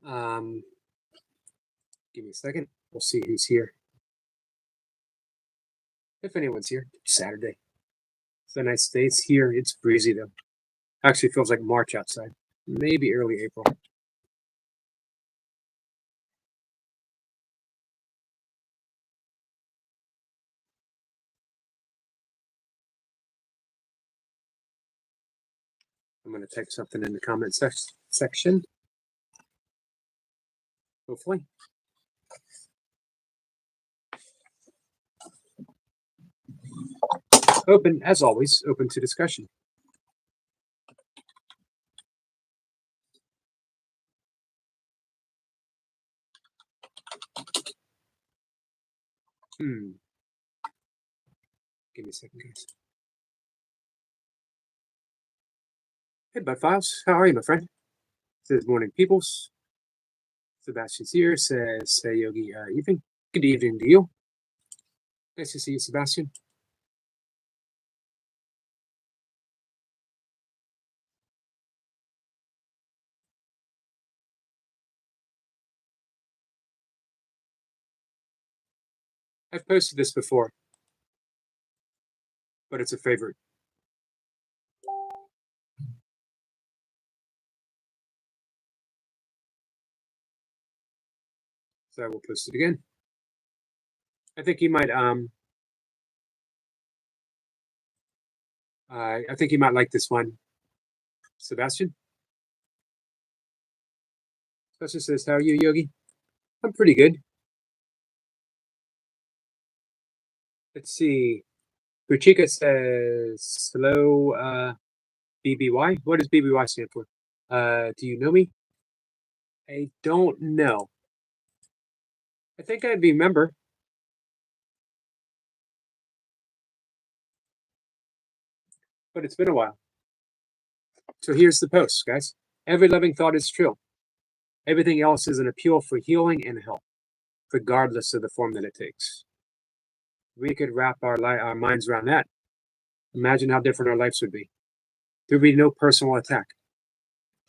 Um, Give me a second. We'll see who's here. If anyone's here, it's Saturday. It's a nice day. It's here. It's breezy though. Actually, feels like March outside. Maybe early April. I'm going to type something in the comment section. Hopefully. Open, as always, open to discussion. Give me a second, guys. Hey, Bud Files. How are you, my friend? Says morning, peoples. Sebastian's here. Says, hey, Yogi, evening. Good evening to you. Nice to see you, Sebastian. I've posted this before, but it's a favorite. So I will post it again. I think you might I think you might like this one. Sebastian? Sebastian says, how are you, Yogi? I'm pretty good. Let's see. Ruchika says, hello, BBY. What does BBY stand for? Do you know me? I don't know. I think I'd be a member. But it's been a while. So here's the post, guys. Every loving thought is true. Everything else is an appeal for healing and help, regardless of the form that it takes. We could wrap our minds around that. Imagine how different our lives would be. There would be no personal attack.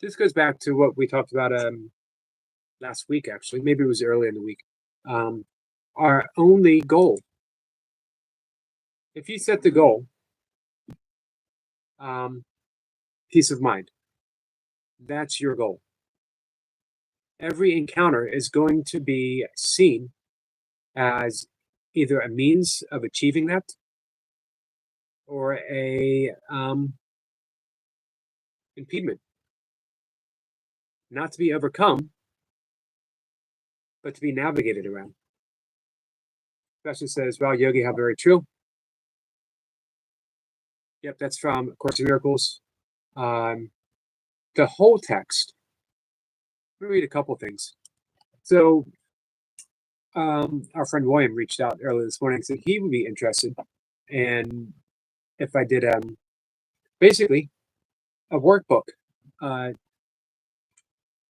This goes back to what we talked about last week, actually. Maybe it was early in the week. Our only goal, if you set the goal, peace of mind, that's your goal. Every encounter is going to be seen as either a means of achieving that or a impediment, not to be overcome, but to be navigated around. Sebastian says, wow, Yogi, how very true. Yep, that's from Course in Miracles. The whole text. Let me read a couple things. So our friend William reached out earlier this morning and said he would be interested. And if I did basically a workbook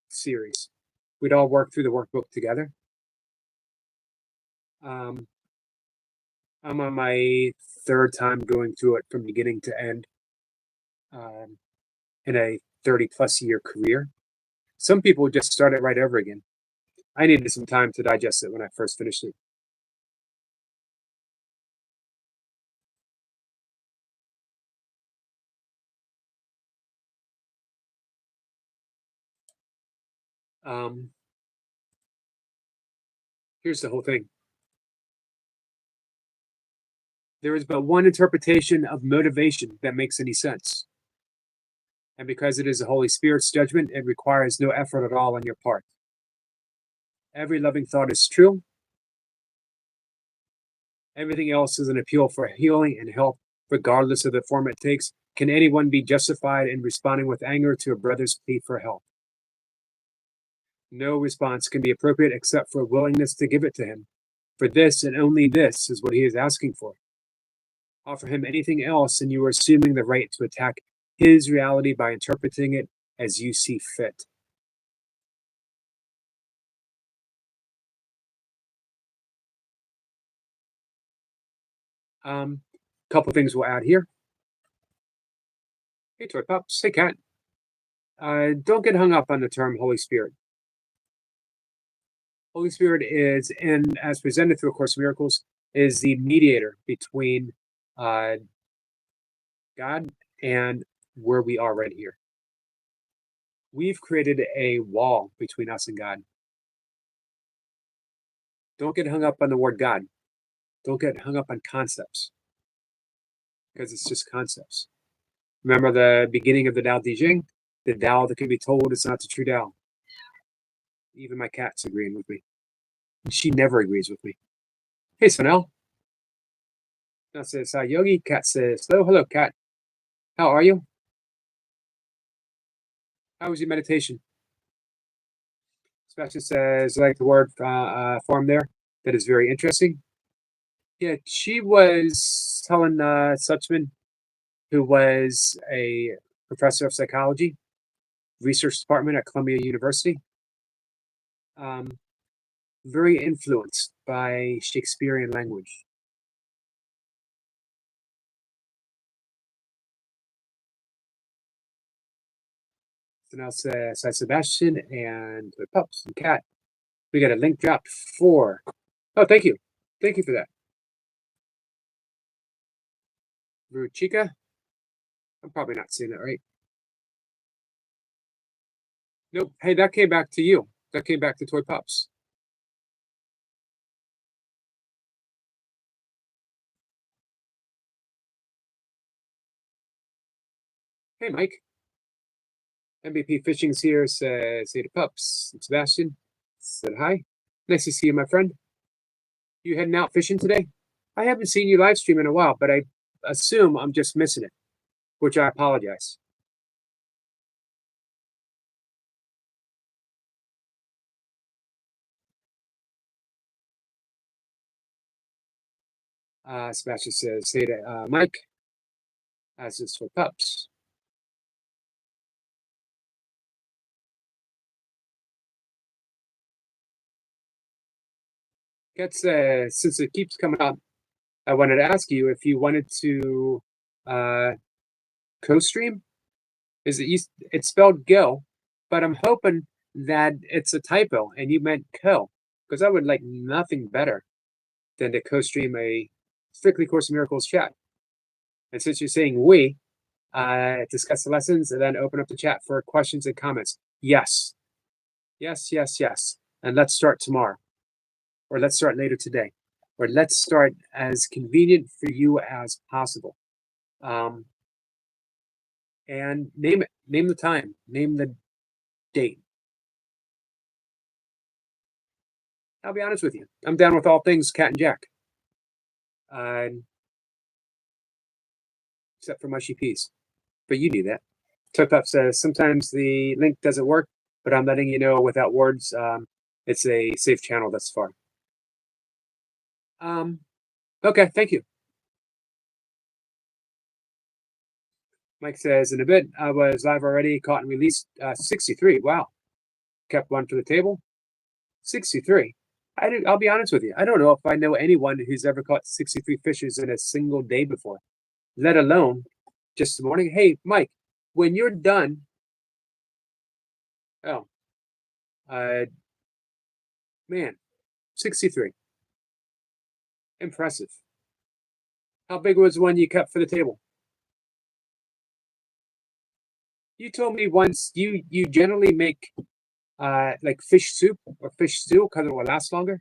series, we'd all work through the workbook together. I'm on my third time going through it from beginning to end in a 30+ year career. Some people just start it right over again. I needed some time to digest it when I first finished it. Here's the whole thing. There is but one interpretation of motivation that makes any sense. And because it is the Holy Spirit's judgment, it requires no effort at all on your part. Every loving thought is true. Everything else is an appeal for healing and help, regardless of the form it takes. Can anyone be justified in responding with anger to a brother's plea for help? No response can be appropriate except for a willingness to give it to him. For this and only this is what he is asking for. Offer him anything else, and you are assuming the right to attack his reality by interpreting it as you see fit. Couple things we'll add here. Hey, Toy Pups. Hey, Cat. Don't get hung up on the term Holy Spirit. Holy Spirit is, and as presented through A Course in Miracles, is the mediator between God and where we are right here. We've created a wall between us and God. Don't get hung up on the word God. Don't get hung up on concepts, because it's just concepts. Remember the beginning of the Tao Te Ching? The Tao that can be told is not the true Tao. Even my cat's agreeing with me. She never agrees with me. Hey, Sonel. That says, hi, Yogi. Cat says, hello, hello, Cat. How are you? How was your meditation? Sebastian says, I like the word form there. That is very interesting. Yeah, she was telling Suchman, who was a professor of psychology, research department at Columbia University, very influenced by Shakespearean language. So now says Sebastian and the pups and cat. We got a link dropped for. Oh, thank you. Thank you for that. Ruchika. I'm probably not saying that right. Nope. Hey, that came back to you. That came back to Toy Pups. Hey, Mike. MVP Fishing's here. Says, hey to Pups. And Sebastian said hi. Nice to see you, my friend. You heading out fishing today? I haven't seen you live stream in a while, but I assume I'm just missing it, which I apologize. Sebastian says, hey to Mike, as is for Pups. Gets since it keeps coming up, I wanted to ask you if you wanted to co-stream. Is it it's spelled go, but I'm hoping that it's a typo and you meant co, because I would like nothing better than to co-stream a Strictly Course in Miracles chat. And since you're saying we, discuss the lessons and then open up the chat for questions and comments. Yes. Yes, yes, yes. And let's start tomorrow. Or let's start later today. Or let's start as convenient for you as possible. And name it. Name the time. Name the date. I'll be honest with you. I'm down with all things Cat and Jack. Except for mushy peas. But you do that. Tokup says, sometimes the link doesn't work, but I'm letting you know without words. It's a safe channel thus far. Okay, thank you. Mike says, in a bit, I was live already, caught and released 63. Wow. Kept one for the table. 63. I'll be honest with you. I don't know if I know anyone who's ever caught 63 fishes in a single day before, let alone just the morning. Hey, Mike, when you're done. Oh, man, 63. Impressive. How big was the one you kept for the table? You told me once you generally make like fish soup or fish stew because it will last longer.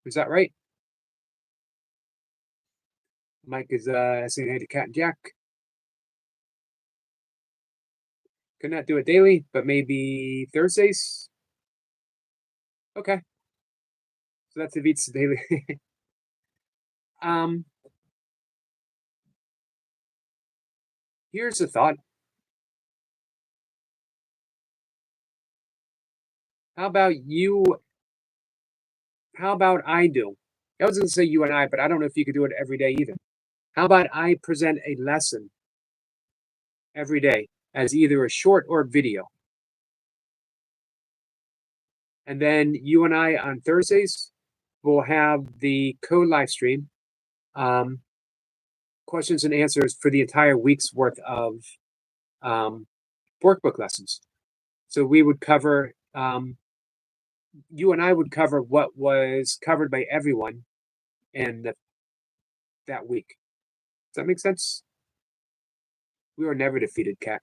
Is that right? Mike is saying hey to Cat and Jack. Could not do it daily, but maybe Thursdays. Okay. So that's Avit's daily. Here's a thought. How about I do? I was gonna say you and I, but I don't know if you could do it every day either. How about I present a lesson every day as either a short or video? And then you and I on Thursdays will have the co-live stream, questions and answers for the entire week's worth of workbook lessons. So we would cover you and I would cover what was covered by everyone in that week. Does that make sense? We were never defeated, Cat.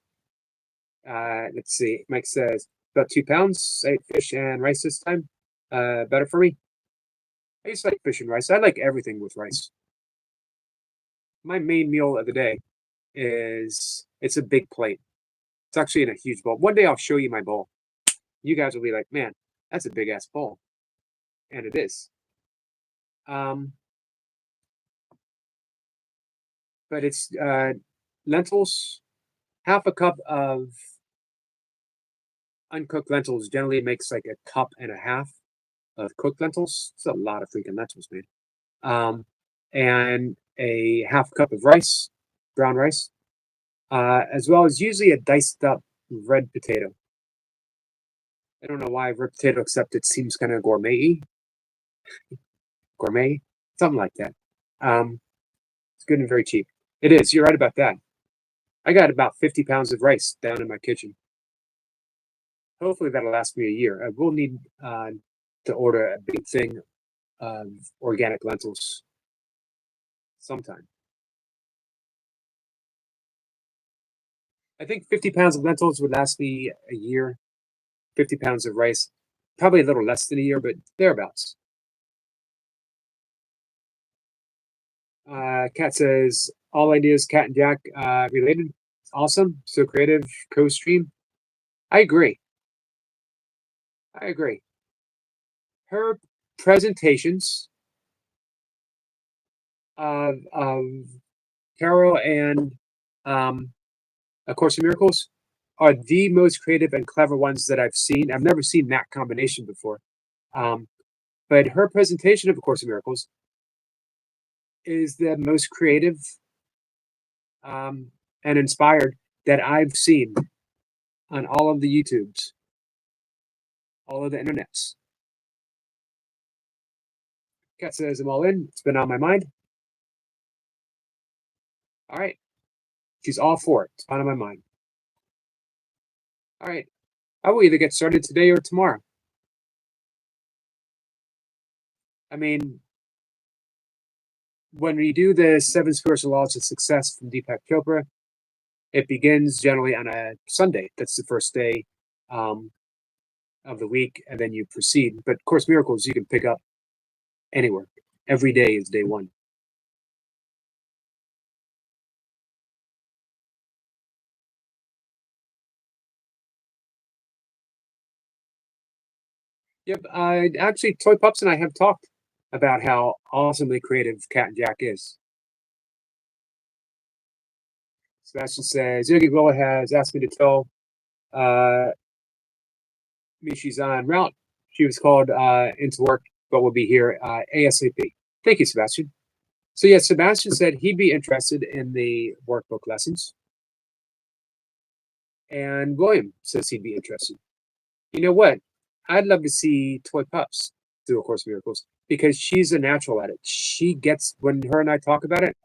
Let's see. Mike says about 2 pounds. I ate fish and rice this time. Better for me. I used to like fish and rice. I like everything with rice. My main meal of the day is it's a big plate. It's actually in a huge bowl. One day I'll show you my bowl. You guys will be like, man, that's a big ass bowl. And it is. But it's lentils, half a cup of uncooked lentils generally makes like a cup and a half of cooked lentils. It's a lot of freaking lentils, man. And a half cup of rice, brown rice, as well as usually a diced up red potato. I don't know why red potato, except it seems kind of gourmet, something like that. It's good and very cheap. It is. You're right about that. I got about 50 pounds of rice down in my kitchen. Hopefully that'll last me a year. I will need to order a big thing of organic lentils sometime. I think 50 pounds of lentils would last me a year. 50 pounds of rice, probably a little less than a year, but thereabouts. Kat says, all ideas, Cat and Jack related. Awesome. So creative, co-stream. I agree. Her presentations of Carol and A Course in Miracles are the most creative and clever ones that I've seen. I've never seen that combination before. But her presentation of A Course in Miracles is the most creative and inspired that I've seen on all of the YouTubes, all of the internets. Kat says, I'm all in. It's been on my mind. All right. She's all for it. It's on my mind. All right. I will either get started today or tomorrow. I mean, when we do the 7 spiritual laws of success from Deepak Chopra, it begins generally on a Sunday. That's the first day of the week, and then you proceed. But Course Miracles, you can pick up anywhere. Every day is day one. Yep. Actually, Toy Pups and I have talked about how awesomely creative Cat and Jack is. Sebastian says, Yogi Gola has asked me to tell me she's en route. She was called into work, but will be here ASAP. Thank you, Sebastian. So, yes, Sebastian said he'd be interested in the workbook lessons. And William says he'd be interested. You know what? I'd love to see Toy Pups do A Course in Miracles because she's a natural at it. She gets, when her and I talk about it,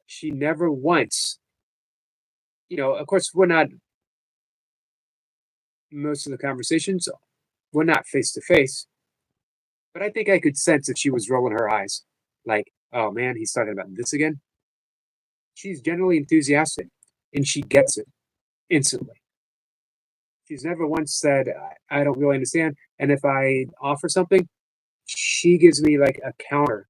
she never once, of course, we're not, most of the conversations, we're not face to face, but I think I could sense if she was rolling her eyes, like, oh man, he's talking about this again. She's generally enthusiastic and she gets it instantly. She's never once said, I don't really understand. And if I offer something, she gives me like a counter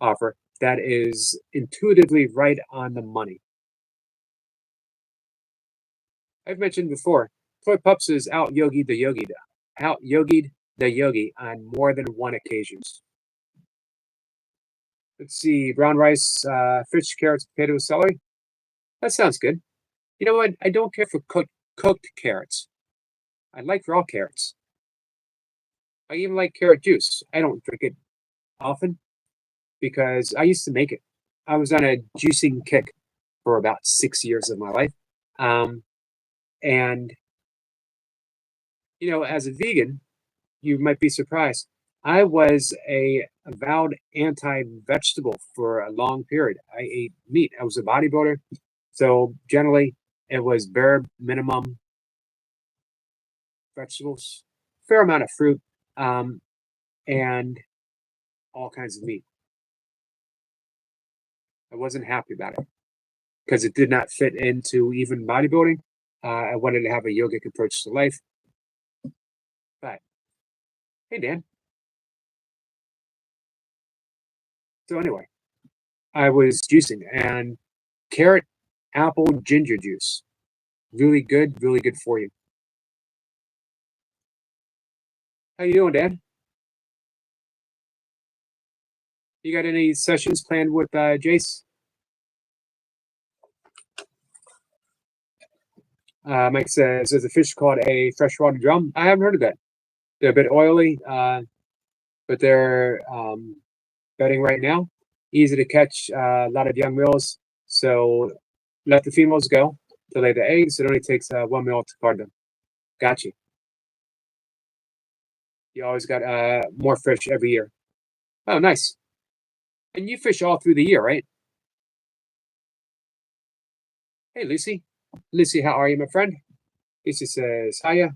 offer that is intuitively right on the money. I've mentioned before, Toy Pups is out yogied the yogi on more than one occasions. Let's see, brown rice, fish, carrots, potatoes, celery. That sounds good. You know what? I don't care for cooked carrots. I like raw carrots. I even like carrot juice. I don't drink it often because I used to make it. I was on a juicing kick for about 6 years of my life. And, as a vegan, you might be surprised. I was a avowed anti-vegetable for a long period. I ate meat. I was a bodybuilder. So generally, it was bare minimum vegetables, fair amount of fruit, and all kinds of meat. I wasn't happy about it because it did not fit into even bodybuilding. I wanted to have a yogic approach to life. But hey, Dan. So anyway, I was juicing and carrot, apple, ginger juice. Really good for you. How you doing, Dan? You got any sessions planned with Jace? Mike says, there's a fish called a freshwater drum. I haven't heard of that. They're a bit oily, but they're bedding right now. Easy to catch, a lot of young males. So let the females go to lay the eggs. It only takes 1 male to guard them. Got you. You always got more fish every year. Oh, nice. And you fish all through the year, right? Hey, Lucy. Lucy, how are you, my friend? Lucy says, hiya.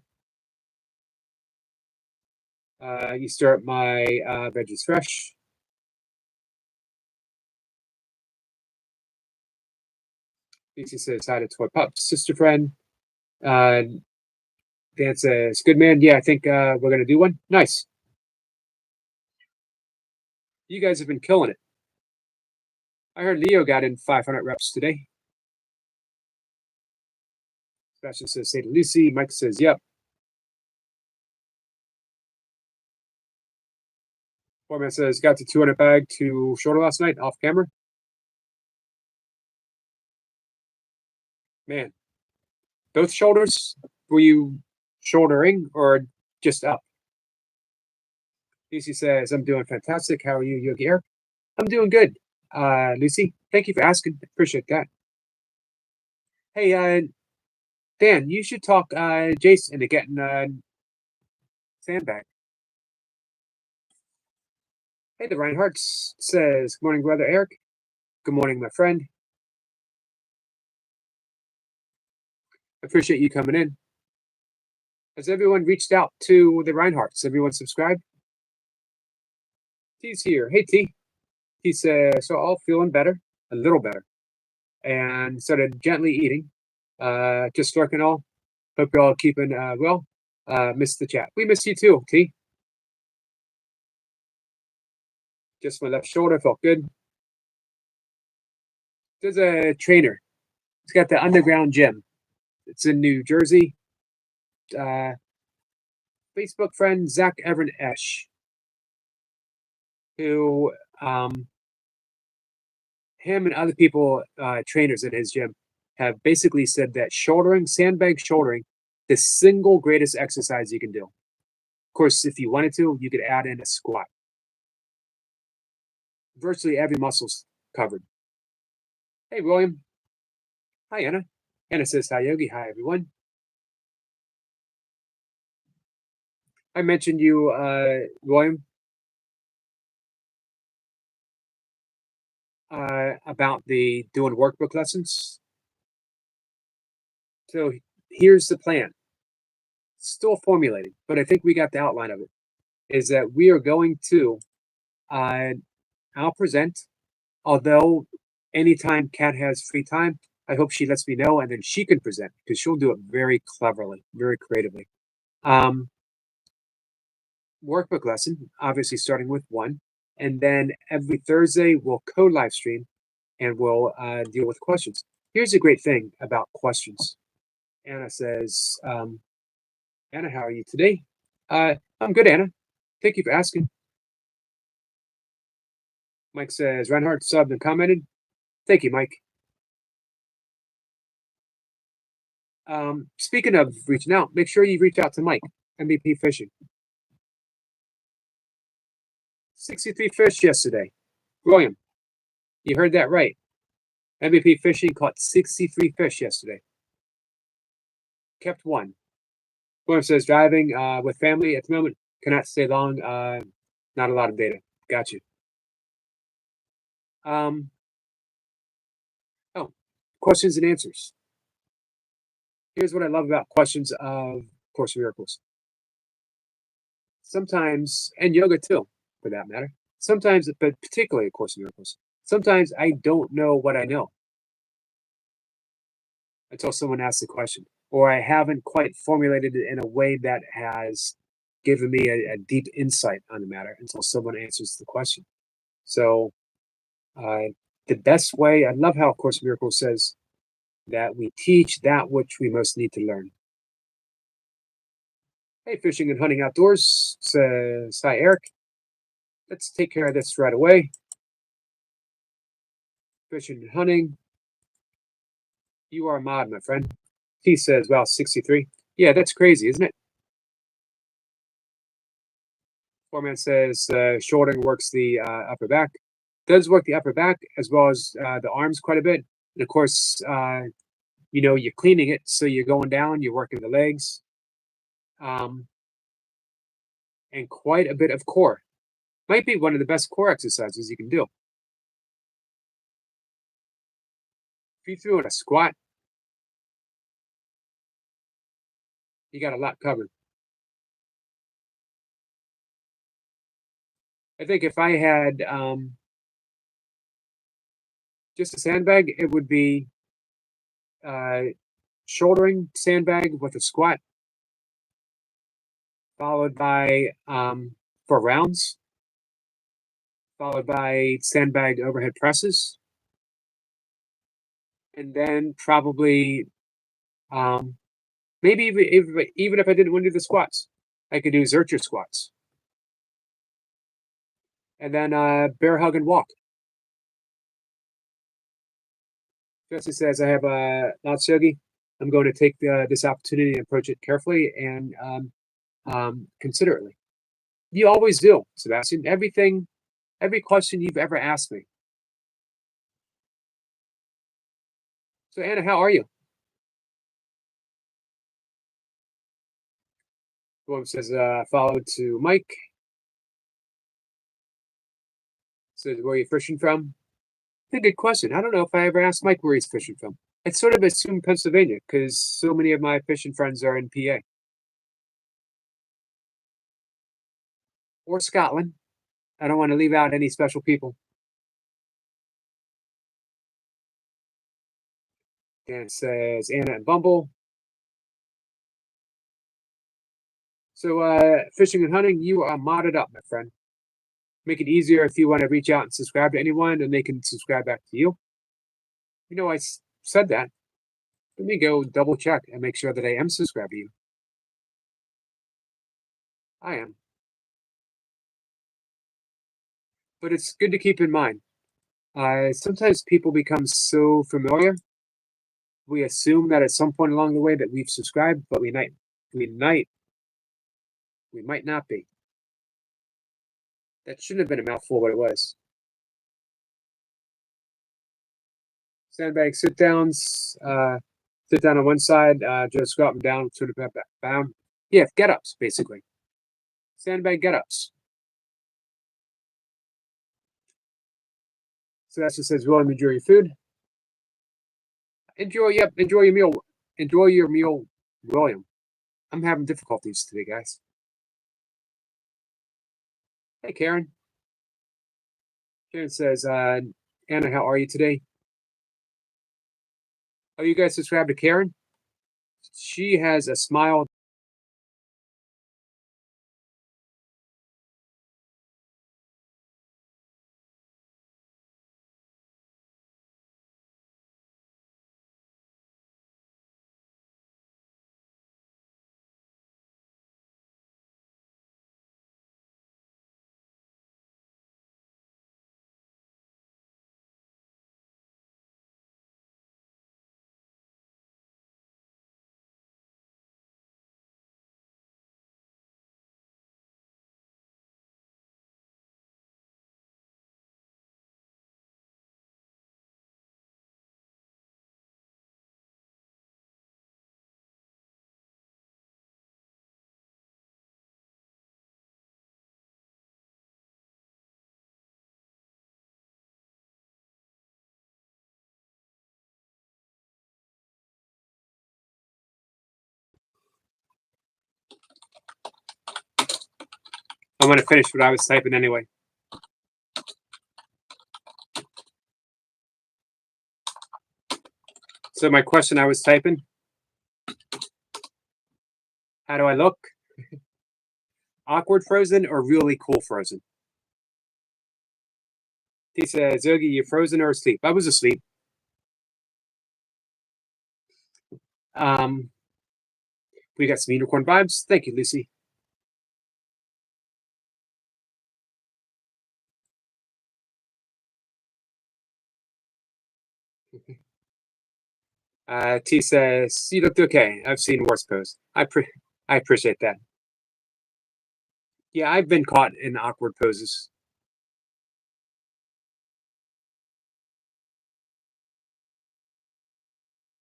You start my veggies fresh. Lucy says, hi to Toy Pups, sister friend. Dan says, good man. Yeah, I think we're going to do one. Nice. You guys have been killing it. I heard Leo got in 500 reps today. Sebastian says, say to Lucy. Mike says, yep. Foreman says, got the 200 bag to shoulder last night off camera. Man, both shoulders? Were you shouldering or just up? Lucy says, I'm doing fantastic. How are you, Yogi Eric? I'm doing good. Lucy, thank you for asking. Appreciate that. Hey, Dan, you should talk Jason into getting sandbag. Hey, the Reinhardt says, good morning, brother Eric. Good morning, my friend. Appreciate you coming in. Has everyone reached out to the Reinhardts? Everyone subscribed? T's here. Hey, T. He says, so all feeling better, a little better, and started gently eating. Just lurking all. Hope you're all keeping well. Missed the chat. We missed you too, T. Just my left shoulder felt good. There's a trainer. He's got the underground gym. It's in New Jersey. Facebook friend Zach Everett Esch, who him and other people, trainers at his gym, have basically said that shouldering, sandbag shouldering, the single greatest exercise you can do. Of course, if you wanted to, you could add in a squat. Virtually every muscle's covered. Hey, William. Hi, Anna. Anna says, hi, Yogi. Hi, everyone. I mentioned you, William, about the doing workbook lessons. So here's the plan. Still formulating, but I think we got the outline of it. Is that we are going to, I'll present, although anytime Kat has free time, I hope she lets me know and then she can present because she'll do it very cleverly, very creatively. Workbook lesson, obviously starting with one, and then every Thursday we'll co-live stream and we'll deal with questions. Here's a great thing about questions. Anna says, Anna, how are you today? I'm good, Anna. Thank you for asking. Mike says, Reinhardt subbed and commented. Thank you, Mike. Speaking of reaching out, make sure you reach out to Mike, MVP Fishing. 63 fish yesterday. William, you heard that right. MVP Fishing caught 63 fish yesterday. Kept one. William says, driving with family at the moment, cannot stay long. Not a lot of data. Got you. Oh, questions and answers. Here's what I love about questions of Course in Miracles. sometimes, and yoga too, for that matter. Sometimes, but particularly A Course in Miracles, sometimes I don't know what I know until someone asks the question, or I haven't quite formulated it in a way that has given me a deep insight on the matter until someone answers the question. So, uh, the best way, I love how A Course in Miracles says that we teach that which we most need to learn. Hey, fishing and hunting outdoors, says, hi, Eric. Let's take care of this right away. Fishing and hunting. You are a mod, my friend. He says, wow, 63. Yeah, that's crazy, isn't it? Foreman says, shouldering works the upper back. Does work the upper back as well as the arms quite a bit. And of course, you're cleaning it. So you're going down, you're working the legs, um, and quite a bit of core. Might be one of the best core exercises you can do. If you threw in a squat, you got a lot covered. I think if I had just a sandbag, it would be uh, shouldering sandbag with a squat, followed by for rounds, followed by sandbag overhead presses, and then probably maybe even if I didn't want to do the squats, I could do Zercher squats, and then bear hug and walk. Jesse says, I have a Natsugi. I'm going to take this opportunity and approach it carefully and considerately. You always do, Sebastian. Every question you've ever asked me. So, Anna, how are you? One says, followed to Mike. Says, where are you fishing from? That's a good question. I don't know if I ever asked Mike where he's fishing from. I sort of assumed Pennsylvania because so many of my fishing friends are in PA or Scotland. I don't want to leave out any special people. And it says Anna and Bumble. So, fishing and hunting, you are modded up, my friend. Make it easier if you want to reach out and subscribe to anyone, and they can subscribe back to you. I said that. Let me go double check and make sure that I am subscribed to you. I am. But it's good to keep in mind. Sometimes people become so familiar, we assume that at some point along the way that we've subscribed, but we might not be. That shouldn't have been a mouthful, but it was. Sandbag sit downs. Sit down on one side, just go up and down, sort of back down. Yeah, get ups basically. Sandbag get ups. So that just says, William, enjoy your food. Enjoy your meal. Enjoy your meal, William. I'm having difficulties today, guys. Hey, Karen. Karen says, Anna, how are you today? Oh, you guys subscribe to Karen? She has a smile I'm going to finish what I was typing anyway. So my question I was typing, how do I look? Awkward frozen or really cool frozen? He says, Yogi, you frozen or asleep? I was asleep. We got some unicorn vibes. Thank you, Lucy. T says, you looked okay. I've seen worse pose. I appreciate that. Yeah, I've been caught in awkward poses.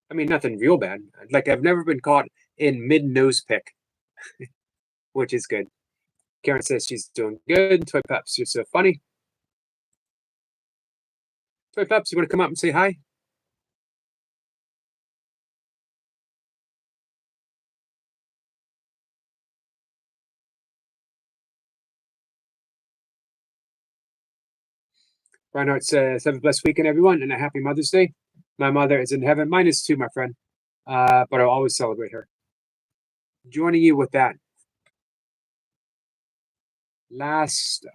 I mean, nothing real bad. Like, I've never been caught in mid nose pick, which is good. Karen says she's doing good. Toy Peps, you're so funny. Toy Peps, you want to come up and say hi? Reinhardt says, have a blessed weekend, everyone, and a happy Mother's Day. My mother is in heaven. Mine is too, my friend. But I'll always celebrate her. Joining you with that. Last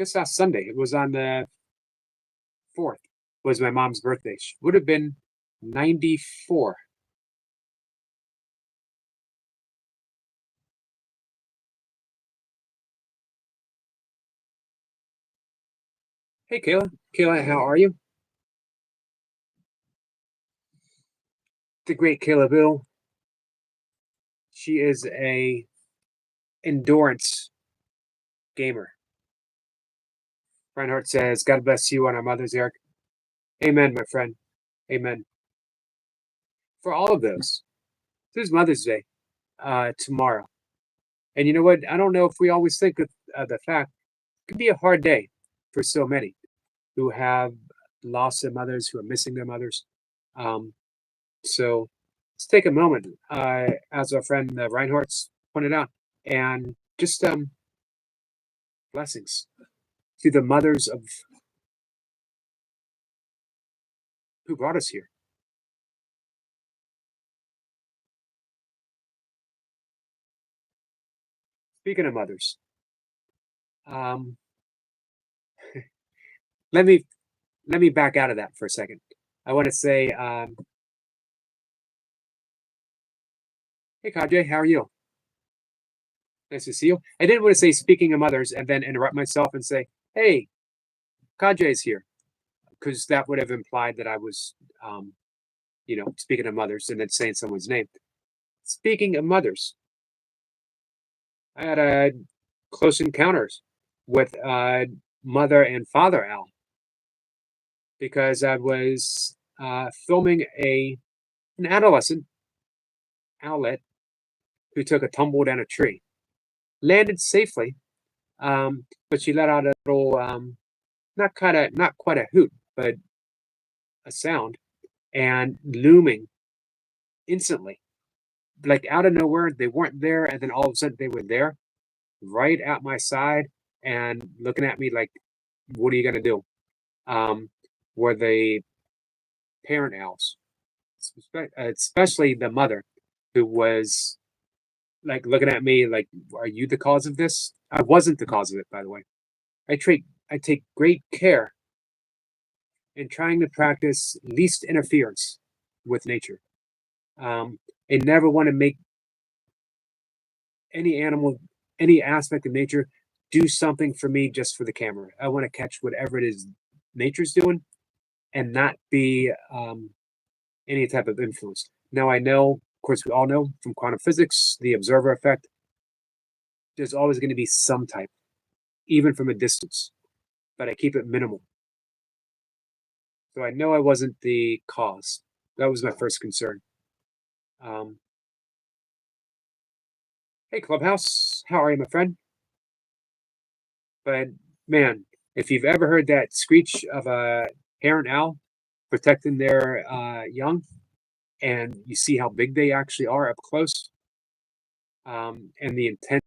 Sunday, it was on the 4th, was my mom's birthday. She would have been 94. Hey, Kayla. Kayla, how are you? The great Kayla Bill. She is a endurance gamer. Reinhardt says, God bless you on our mothers, Eric. Amen, my friend. Amen. For all of those, this is Mother's Day tomorrow. And you know what? I don't know if we always think of the fact it can be a hard day for so many who have lost their mothers, who are missing their mothers. So let's take a moment, as our friend Reinhardt's pointed out, and just blessings to the mothers of who brought us here. Speaking of mothers, um, let me back out of that for a second. I want to say, hey Kadre, how are you? Nice to see you. I didn't want to say speaking of mothers and then interrupt myself and say, hey, Kadre is here, because that would have implied that I was, speaking of mothers and then saying someone's name. Speaking of mothers, I had a close encounters with mother and father Al, because I was filming an adolescent owlet who took a tumble down a tree, landed safely, but she let out a little, not quite a hoot, but a sound, and looming instantly, like out of nowhere, they weren't there, and then all of a sudden they were there, right at my side, and looking at me like, "What are you gonna do?" Were the parent owls, especially the mother, who was like looking at me like, "Are you the cause of this?" I wasn't the cause of it, by the way. I take great care in trying to practice least interference with nature. I never want to make any animal, any aspect of nature, do something for me just for the camera. I want to catch whatever it is nature's doing and not be any type of influence. Now, I know, of course, we all know from quantum physics, the observer effect, there's always going to be some type, even from a distance, but I keep it minimal. So I know I wasn't the cause. That was my first concern. Um, hey, Clubhouse, how are you, my friend? But man, if you've ever heard that screech of a parent owl protecting their young, and you see how big they actually are up close, and the intent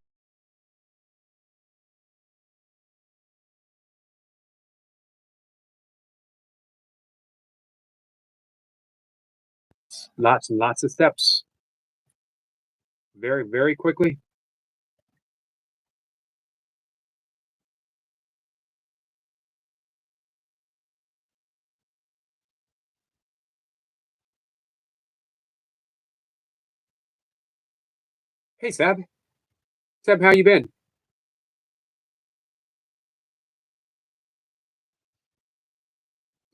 Lots and lots of steps. Very, very quickly. Hey, Sab. Sab, how you been?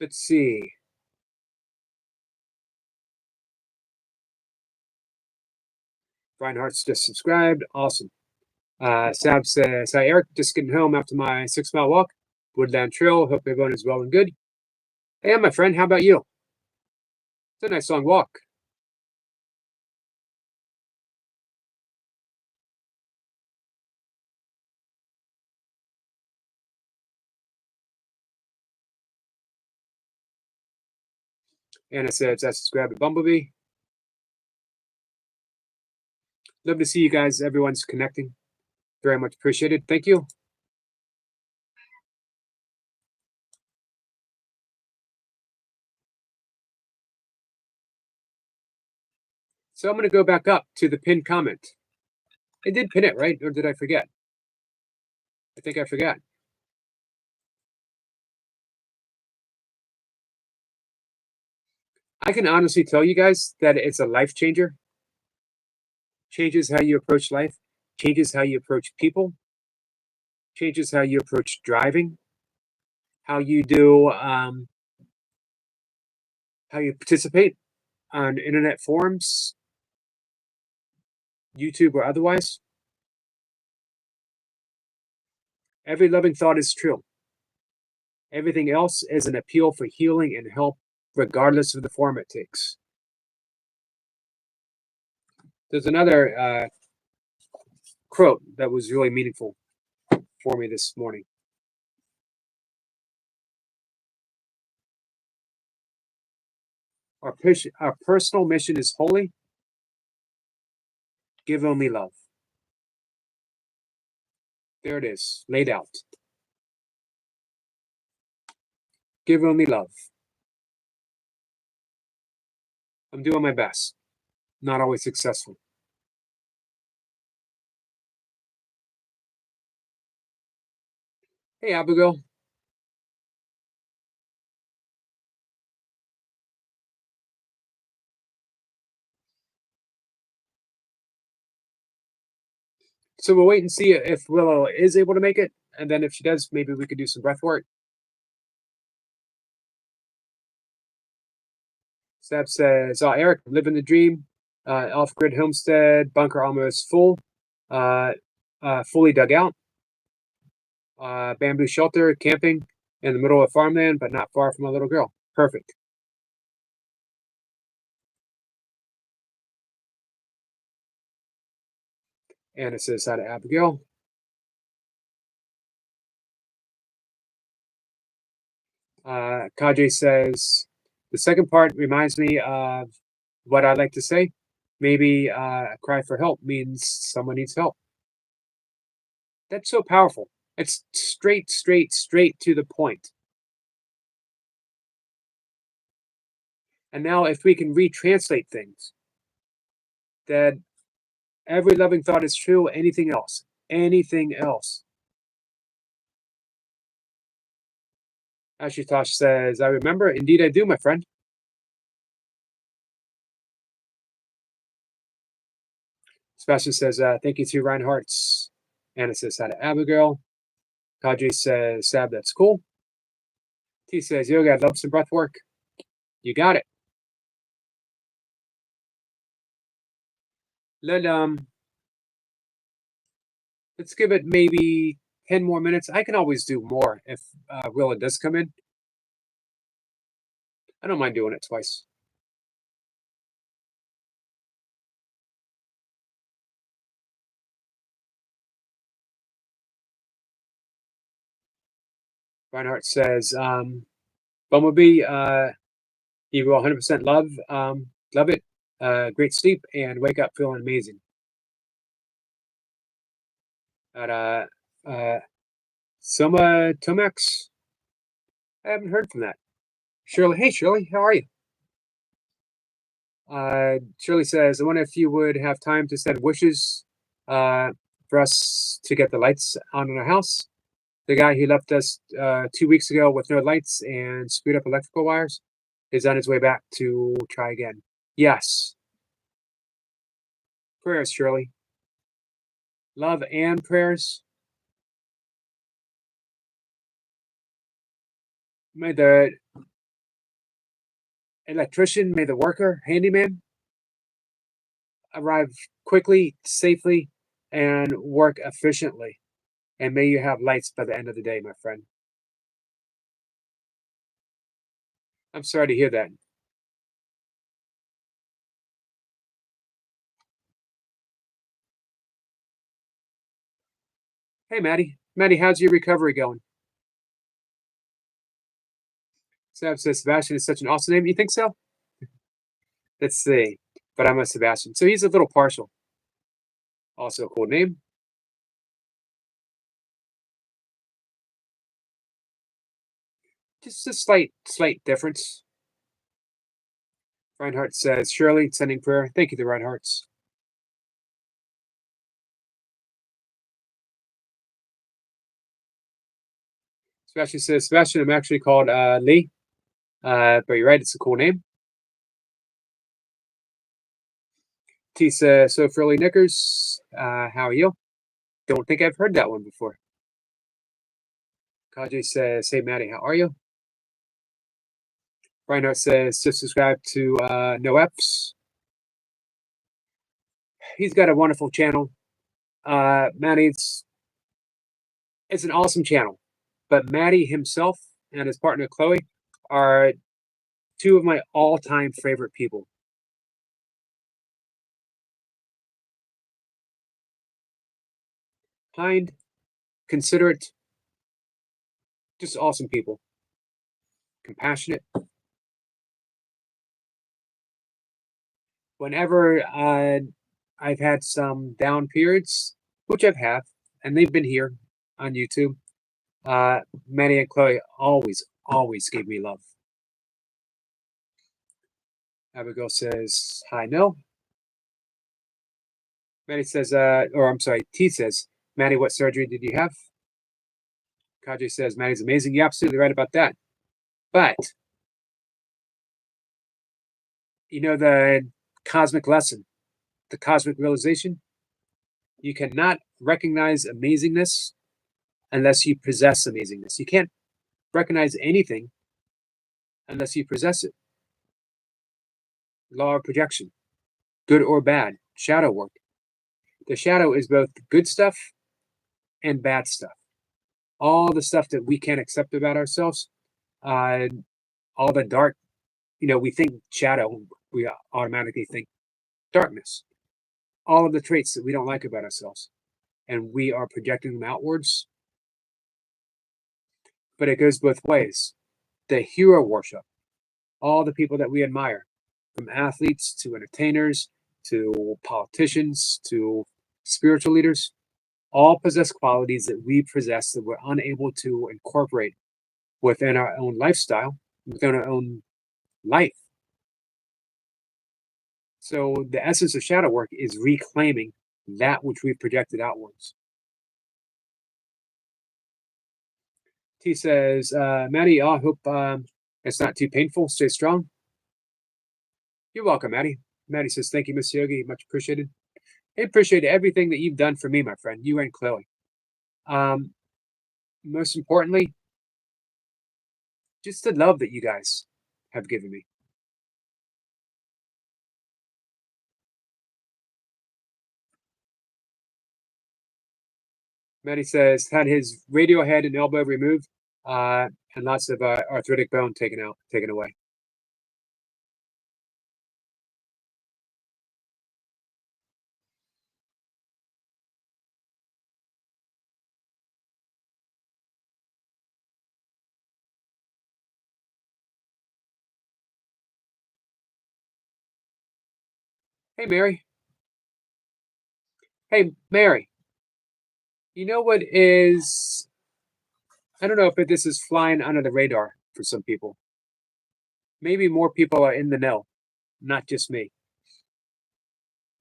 Let's see. Reinhardt's just subscribed. Awesome. Sab says, hi, Eric. Just getting home after my 6 mile walk. Woodland Trail. Hope everyone is well and good. Hey, my friend. How about you? It's a nice long walk. Anna says, I subscribed to Bumblebee. Love to see you guys. Everyone's connecting. Very much appreciated. Thank you. So I'm going to go back up to the pinned comment. I did pin it, right? Or did I forget? I think I forgot. I can honestly tell you guys that it's a life changer. Changes how you approach life, changes how you approach people, changes how you approach driving, how you do, how you participate on internet forums, YouTube or otherwise. Every loving thought is true. Everything else is an appeal for healing and help, regardless of the form it takes. There's another quote that was really meaningful for me this morning. Our personal mission is holy. Give only love. There it is, laid out. Give only love. I'm doing my best. Not always successful. Hey, Abigail. So we'll wait and see if Willow is able to make it. And then if she does, maybe we could do some breath work. Seb says, Eric, living the dream. Off-grid homestead, bunker almost full. Fully dug out. Bamboo shelter, camping in the middle of farmland, but not far from my little girl. Perfect. Anna says hi to Abigail. Kajay says, the second part reminds me of what I like to say. Maybe a cry for help means someone needs help. That's so powerful. It's straight to the point. And now if we can retranslate things, that every loving thought is true, anything else. Ashutosh says, I remember, indeed I do, my friend. Sebastian says, thank you to Reinhardt's. Anna says, hi to Abigail. Kadri says, Sab, that's cool. T says, Yoga, I'd love some breath work. You got it. Let's give it maybe 10 more minutes. I can always do more if Willa does come in. I don't mind doing it twice. Reinhardt says, Bumblebee, you will 100% love it. Great sleep and wake up feeling amazing. At Soma Tomax, I haven't heard from that. Shirley, hey Shirley, how are you? Shirley says, I wonder if you would have time to send wishes for us to get the lights on in our house. The guy who left us 2 weeks ago with no lights and screwed up electrical wires is on his way back to try again. Yes. Prayers, Shirley. Love and prayers. May the electrician, may the worker, handyman arrive quickly, safely, and work efficiently. And may you have lights by the end of the day, my friend. I'm sorry to hear that. Hey, Maddie. Maddie, how's your recovery going? Seb says Sebastian is such an awesome name. You think so? Let's see. But I'm a Sebastian. So he's a little partial. Also a cool name. Just a slight difference. Reinhardt says, Shirley, sending prayer. Thank you to Reinhardt's. Sebastian says, Sebastian, I'm actually called Lee. But you're right, it's a cool name. T says, so Philly Knickers, how are you? Don't think I've heard that one before. Kaji says, hey Maddie, how are you? Reinhardt says, just subscribe to No F's. He's got a wonderful channel. Maddie, it's an awesome channel. But Maddie himself and his partner Chloe are two of my all-time favorite people. Kind, considerate, just awesome people. Compassionate. Whenever I've had some down periods, which I've had, and they've been here on YouTube, Maddie and Chloe always gave me love. Abigail says, hi, no. Maddie says, T says, Maddie, what surgery did you have? Kaji says, Maddie's amazing. You're absolutely right about that. But, you know, the cosmic lesson, the cosmic realization, you cannot recognize amazingness unless you possess amazingness. You can't recognize anything unless you possess it. Law of projection, good or bad, shadow work. The shadow is both good stuff and bad stuff. All the stuff that we can't accept about ourselves, all the dark, we think shadow, we automatically think darkness. All of the traits that we don't like about ourselves, and we are projecting them outwards. But it goes both ways. The hero worship, all the people that we admire, from athletes to entertainers to politicians to spiritual leaders, all possess qualities that we possess that we're unable to incorporate within our own lifestyle, within our own life. So the essence of shadow work is reclaiming that which we've projected outwards. T says, Maddie, I hope it's not too painful. Stay strong. You're welcome, Maddie. Maddie says, thank you, Miss Yogi. Much appreciated. I appreciate everything that you've done for me, my friend, you and Chloe. Most importantly, just the love that you guys have given me. Maddie says, had his radial head and elbow removed, and lots of arthritic bone taken away. Hey, Mary. Hey, Mary. You know what is, I don't know if this is flying under the radar for some people. Maybe more people are in the know, not just me.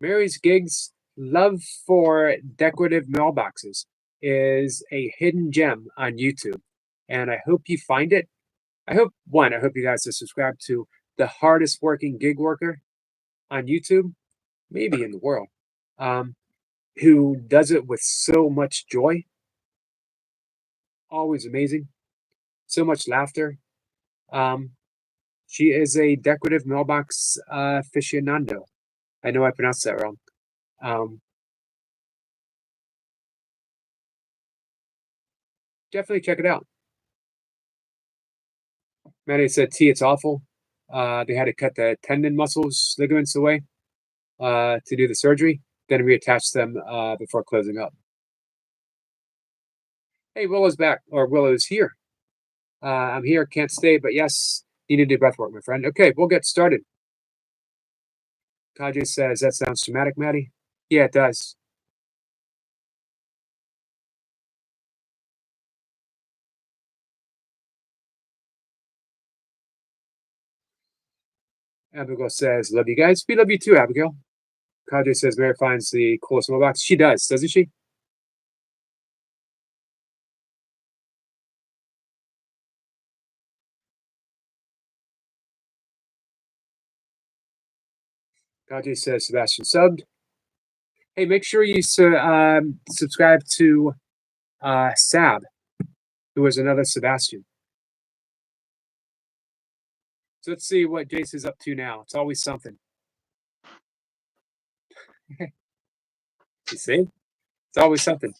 Mary's Gigs' love for decorative mailboxes is a hidden gem on YouTube, and I hope you find it. I hope you guys are subscribed to the hardest working gig worker on YouTube, maybe in the world, um, who does it with so much joy, always amazing, so much laughter. Um, she is a decorative mailbox aficionado. I know I pronounced that wrong. Um, Definitely check it out. Maddie said, T, it's awful. They had to cut the tendon muscles, ligaments away to do the surgery, then reattach them before closing up. Hey, Willow's back, or Willow's here. I'm here, can't stay, but yes, need to do breath work, my friend. Okay, we'll get started. Kaji says, that sounds traumatic, Maddie. Yeah, it does. Abigail says, love you guys. We love you too, Abigail. Kaji says, Mary finds the coolest mailbox. She does, doesn't she? Kaji says, Sebastian subbed. Hey, make sure you subscribe to Sab, who is another Sebastian. So let's see what Jace is up to now. It's always something. You see? It's always something.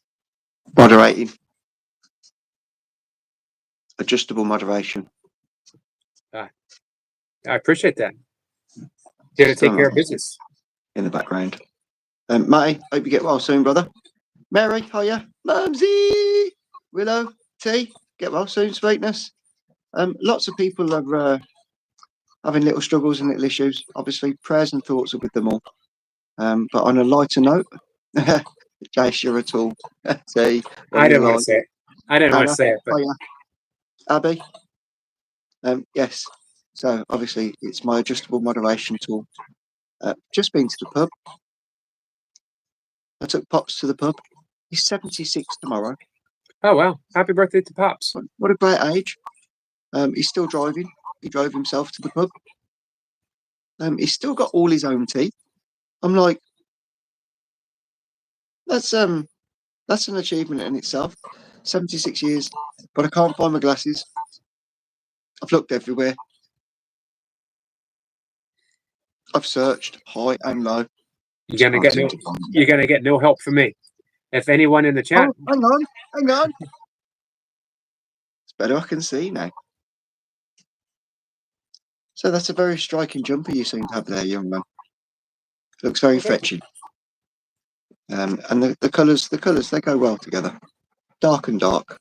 Moderating. Adjustable moderation. I appreciate that. Here to take care of business. In the background. Matty, hope you get well soon, brother. Mary, hiya. Mumsy! Willow, T, get well soon, sweetness. Lots of people are having little struggles and little issues. Obviously, prayers and thoughts are with them all. But on a lighter note, Jace, you're a tool. See, I didn't want to say it. I didn't want to say it, but Abby. Yes. So obviously, it's my adjustable moderation tool. Just been to the pub. I took Pops to the pub. He's 76 tomorrow. Oh wow! Happy birthday to Pops! What a great age. He's still driving. He drove himself to the pub. He's still got all his own tea. I'm like, that's an achievement in itself. 76 years, but I can't find my glasses. I've looked everywhere. I've searched high and low. You're gonna get no help from me. If anyone in the chat, hang on. It's better I can see now. So that's a very striking jumper you seem to have there, young man. Looks very fetching. And the colours they go well together. Dark and dark.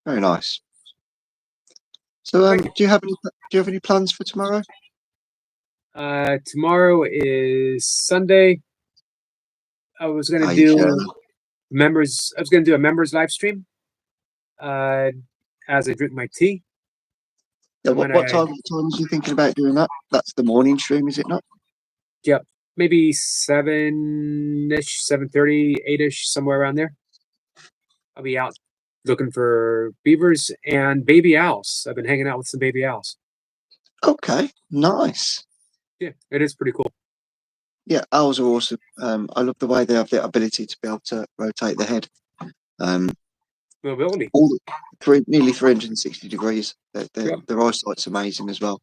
Very nice. So do you have any plans for tomorrow? Tomorrow is Sunday. I was gonna do members. I was gonna do a members live stream. As I drink my tea. Yeah, what time was you thinking about doing that? That's the morning stream, is it not? Yep, maybe 7-ish, 7:30, 8-ish, somewhere around there. I'll be out looking for beavers and baby owls. I've been hanging out with some baby owls. Okay, nice. Yeah, it is pretty cool. Yeah, owls are awesome. I love the way they have the ability to be able to rotate their head. Mobility. Nearly 360 degrees. Their eyesight's amazing as well.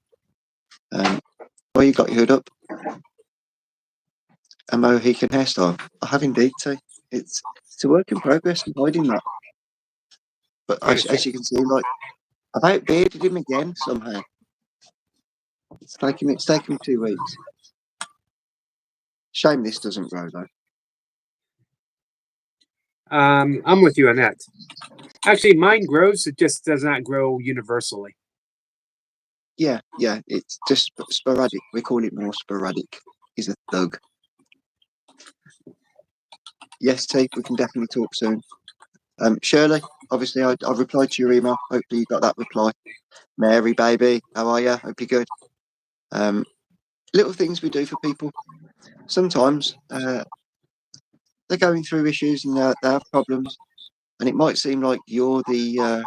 Well, you got your hood up. A Mohican hairstyle. I have indeed, too. It's a work in progress. I'm hiding that. But as you can see, like, I've outbearded him again somehow. It's taken me 2 weeks. Shame this doesn't grow though. I'm with you on that. Actually, mine grows. It just does not grow universally. Yeah, it's just sporadic. We call it more sporadic. He's a thug. Yes, T, we can definitely talk soon. Shirley, obviously, I replied to your email. Hopefully, you got that reply. Mary, baby, how are you? Hope you're good. Little things we do for people. sometimes they're going through issues and they have problems, and it might seem like you're the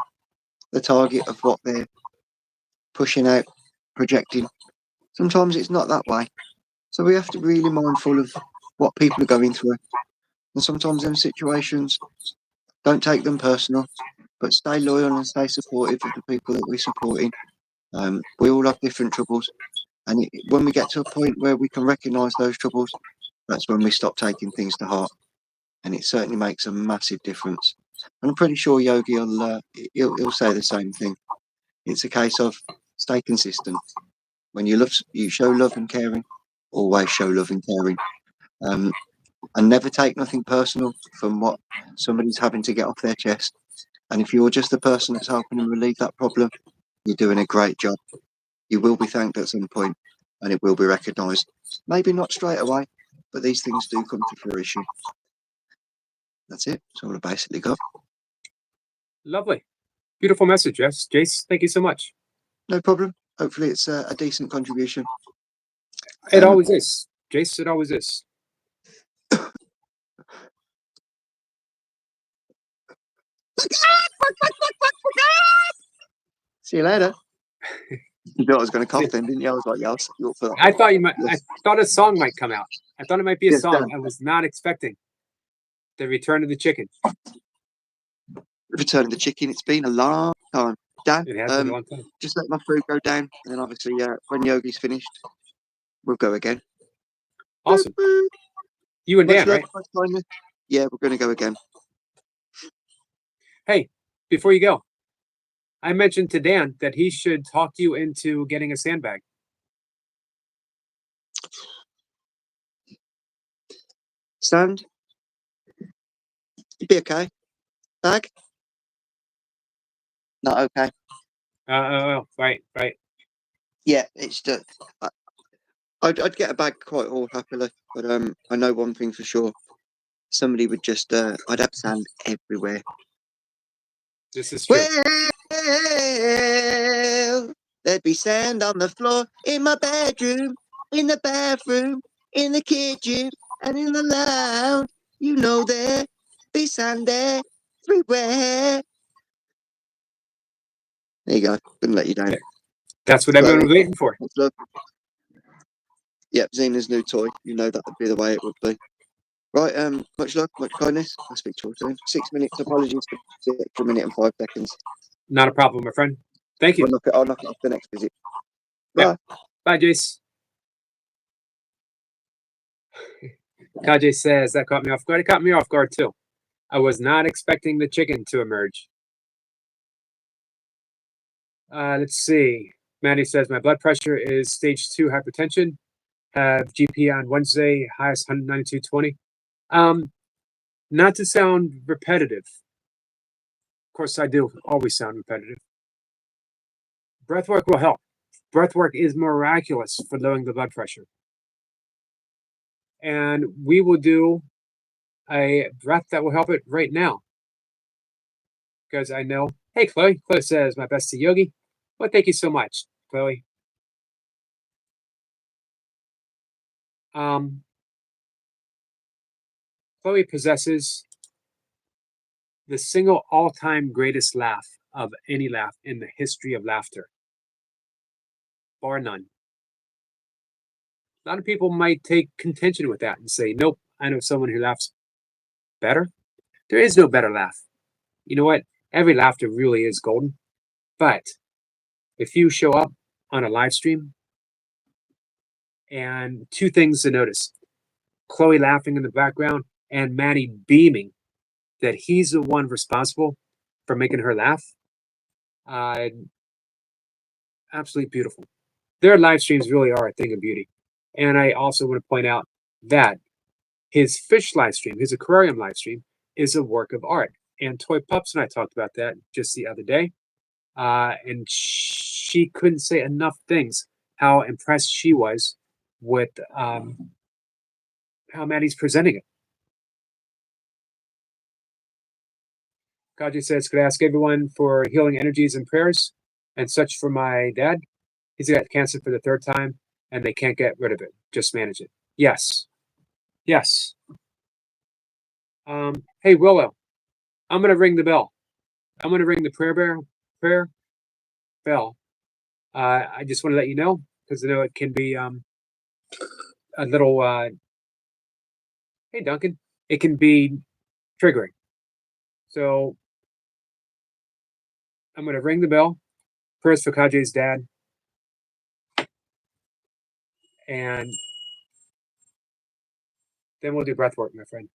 target of what they're pushing out, projecting. Sometimes it's not that way. So we have to be really mindful of what people are going through. And sometimes in situations, don't take them personal, but stay loyal and stay supportive of the people that we're supporting. We all have different troubles. And when we get to a point where we can recognise those troubles, that's when we stop taking things to heart. And it certainly makes a massive difference. And I'm pretty sure Yogi will he'll say the same thing. It's a case of stay consistent. When you show love and caring, always show love and caring. And never take nothing personal from what somebody's having to get off their chest. And if you're just the person that's helping them relieve that problem, you're doing a great job. You will be thanked at some point, and it will be recognised. Maybe not straight away, but these things do come to fruition. That's it. That's all I basically got. Lovely. Beautiful message, yes. Jace, thank you so much. No problem. Hopefully it's a decent contribution. It always is. Jace, it always is. See you later. You thought I was going to cough then, didn't you? I was like, yeah, I'll set you up for that. I thought you might. I thought a song might come out. I thought it might be a Yes, song. Dan. I was not expecting the return of the chicken. Return of the chicken. It's been a long time. Dan, It has been a long time. just let my food go down, and then obviously, when Yogi's finished, we'll go again. Awesome. You and Dan, right? Yeah, we're going to go again. Hey, before you go, I mentioned to Dan that he should talk you into getting a sandbag. Sand? You'd be okay. Bag? Not okay. Right. Yeah, it's just I'd get a bag quite all happily, but I know one thing for sure. Somebody would just I'd have sand everywhere. This is true. Well, there'd be sand on the floor in my bedroom, in the bathroom, in the kitchen, and in the lounge. You know there'd be sand everywhere. There you go. Couldn't let you down. That's what everyone was waiting for. Yep, Xena's new toy. You know that would be the way it would be. Right, much love, much kindness. I'll speak to you soon. 6 minutes. Apologies for 1 minute and 5 seconds. Not a problem, my friend. Thank you. I'll knock it off the next visit. Bye. Bye, Jace. Kajay says that caught me off guard. It caught me off guard too. I was not expecting the chicken to emerge. Let's see. Maddie says my blood pressure is stage 2 hypertension. Have GP on Wednesday, highest 192/20. Not to sound repetitive. Of course, I do always sound repetitive. Breathwork will help. Breathwork is miraculous for lowering the blood pressure. And we will do a breath that will help it right now. Because I know, hey, Chloe. Chloe says, my best to Yogi. Well, thank you so much, Chloe. Chloe possesses the single all-time greatest laugh of any laugh in the history of laughter. Bar none. A lot of people might take contention with that and say, nope, I know someone who laughs better. There is no better laugh. You know what? Every laughter really is golden. But if you show up on a live stream, and 2 things to notice. Chloe laughing in the background and Maddie beaming that he's the one responsible for making her laugh. Absolutely beautiful. Their live streams really are a thing of beauty. And I also want to point out that his fish live stream, his aquarium live stream, is a work of art. And Toy Pups and I talked about that just the other day. And she couldn't say enough things how impressed she was with how Maddie's presenting it. Kaji says, could I ask everyone for healing energies and prayers and such for my dad? He's got cancer for the 3rd time and they can't get rid of it. Just manage it. Yes. Yes. Hey, Willow, I'm going to ring the bell. I'm going to ring the prayer bell. I just want to let you know, because I know it can be a little, hey, Duncan, it can be triggering. So I'm going to ring the bell. Prayers for Kajay's dad. And then we'll do breath work, my friend.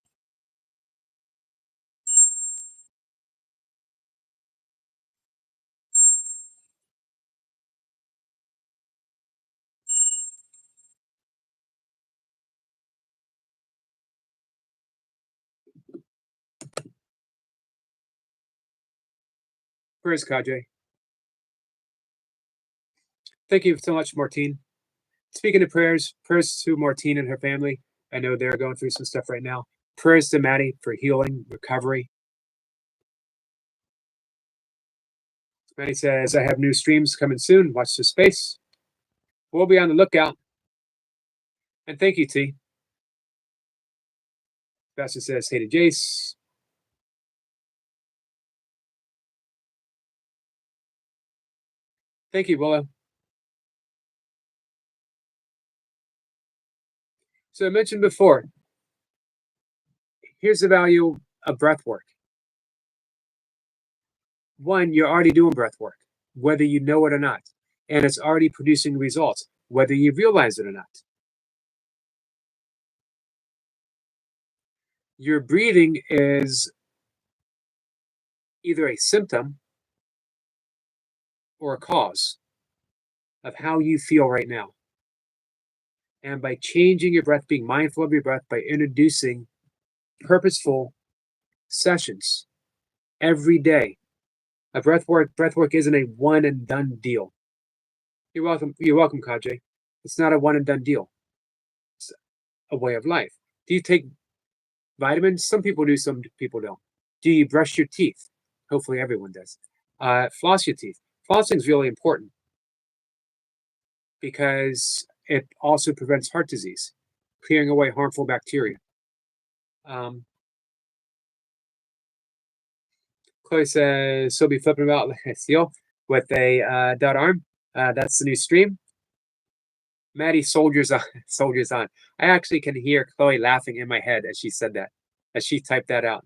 Prayers, Kajay. Thank you so much, Martine. Speaking of prayers to Martine and her family. I know they're going through some stuff right now. Prayers to Maddie for healing, recovery. Maddie says, I have new streams coming soon. Watch this space. We'll be on the lookout. And thank you, T. Sebastian says, hey to Jace. Thank you, Willow. So I mentioned before, here's the value of breath work. One, you're already doing breath work, whether you know it or not. And it's already producing results, whether you realize it or not. Your breathing is either a symptom or a cause of how you feel right now. And by changing your breath, being mindful of your breath, by introducing purposeful sessions every day, a breath work isn't a one and done deal. You're welcome, Kajay. It's not a one and done deal. It's a way of life. Do you take vitamins? Some people do, some people don't. Do you brush your teeth? Hopefully everyone does. Floss your teeth. Flossing is really important because it also prevents heart disease, clearing away harmful bacteria. Chloe says she'll be flipping about like a seal with a dot arm. That's the new stream. Maddie soldiers on, soldiers on. I actually can hear Chloe laughing in my head as she said that, as she typed that out.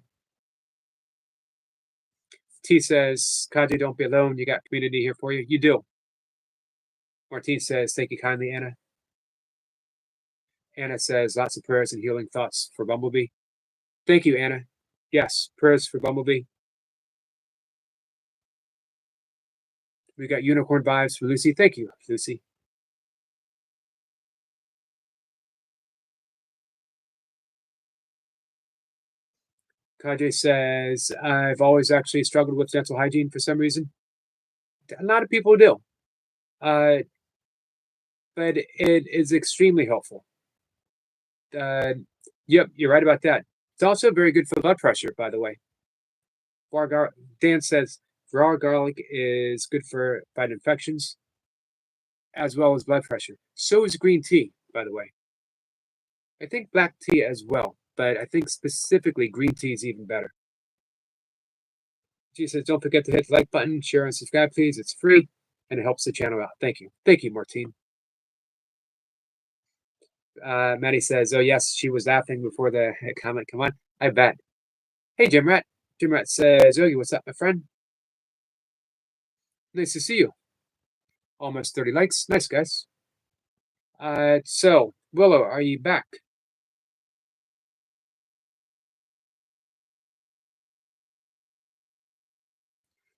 T says, Kajay, don't be alone. You got community here for you. You do. Martine says, thank you kindly, Anna. Anna says, lots of prayers and healing thoughts for Bumblebee. Thank you, Anna. Yes, prayers for Bumblebee. We got unicorn vibes for Lucy. Thank you, Lucy. Kajay says, I've always actually struggled with dental hygiene for some reason. A lot of people do. But it is extremely helpful. Yep, you're right about that. It's also very good for blood pressure, by the way. Dan says raw garlic is good for fight infections as well as blood pressure. So is green tea, by the way. I think black tea as well, but I think specifically green tea is even better. She says, don't forget to hit the like button, share and subscribe, please. It's free and it helps the channel out. Thank you. Thank you, Martine. Maddie says, oh, yes, she was laughing before the comment. Come on. I bet. Hey, Jim Rat. Jim Rat says, oh, what's up, my friend? Nice to see you. Almost 30 likes. Nice, guys. So, Willow, are you back?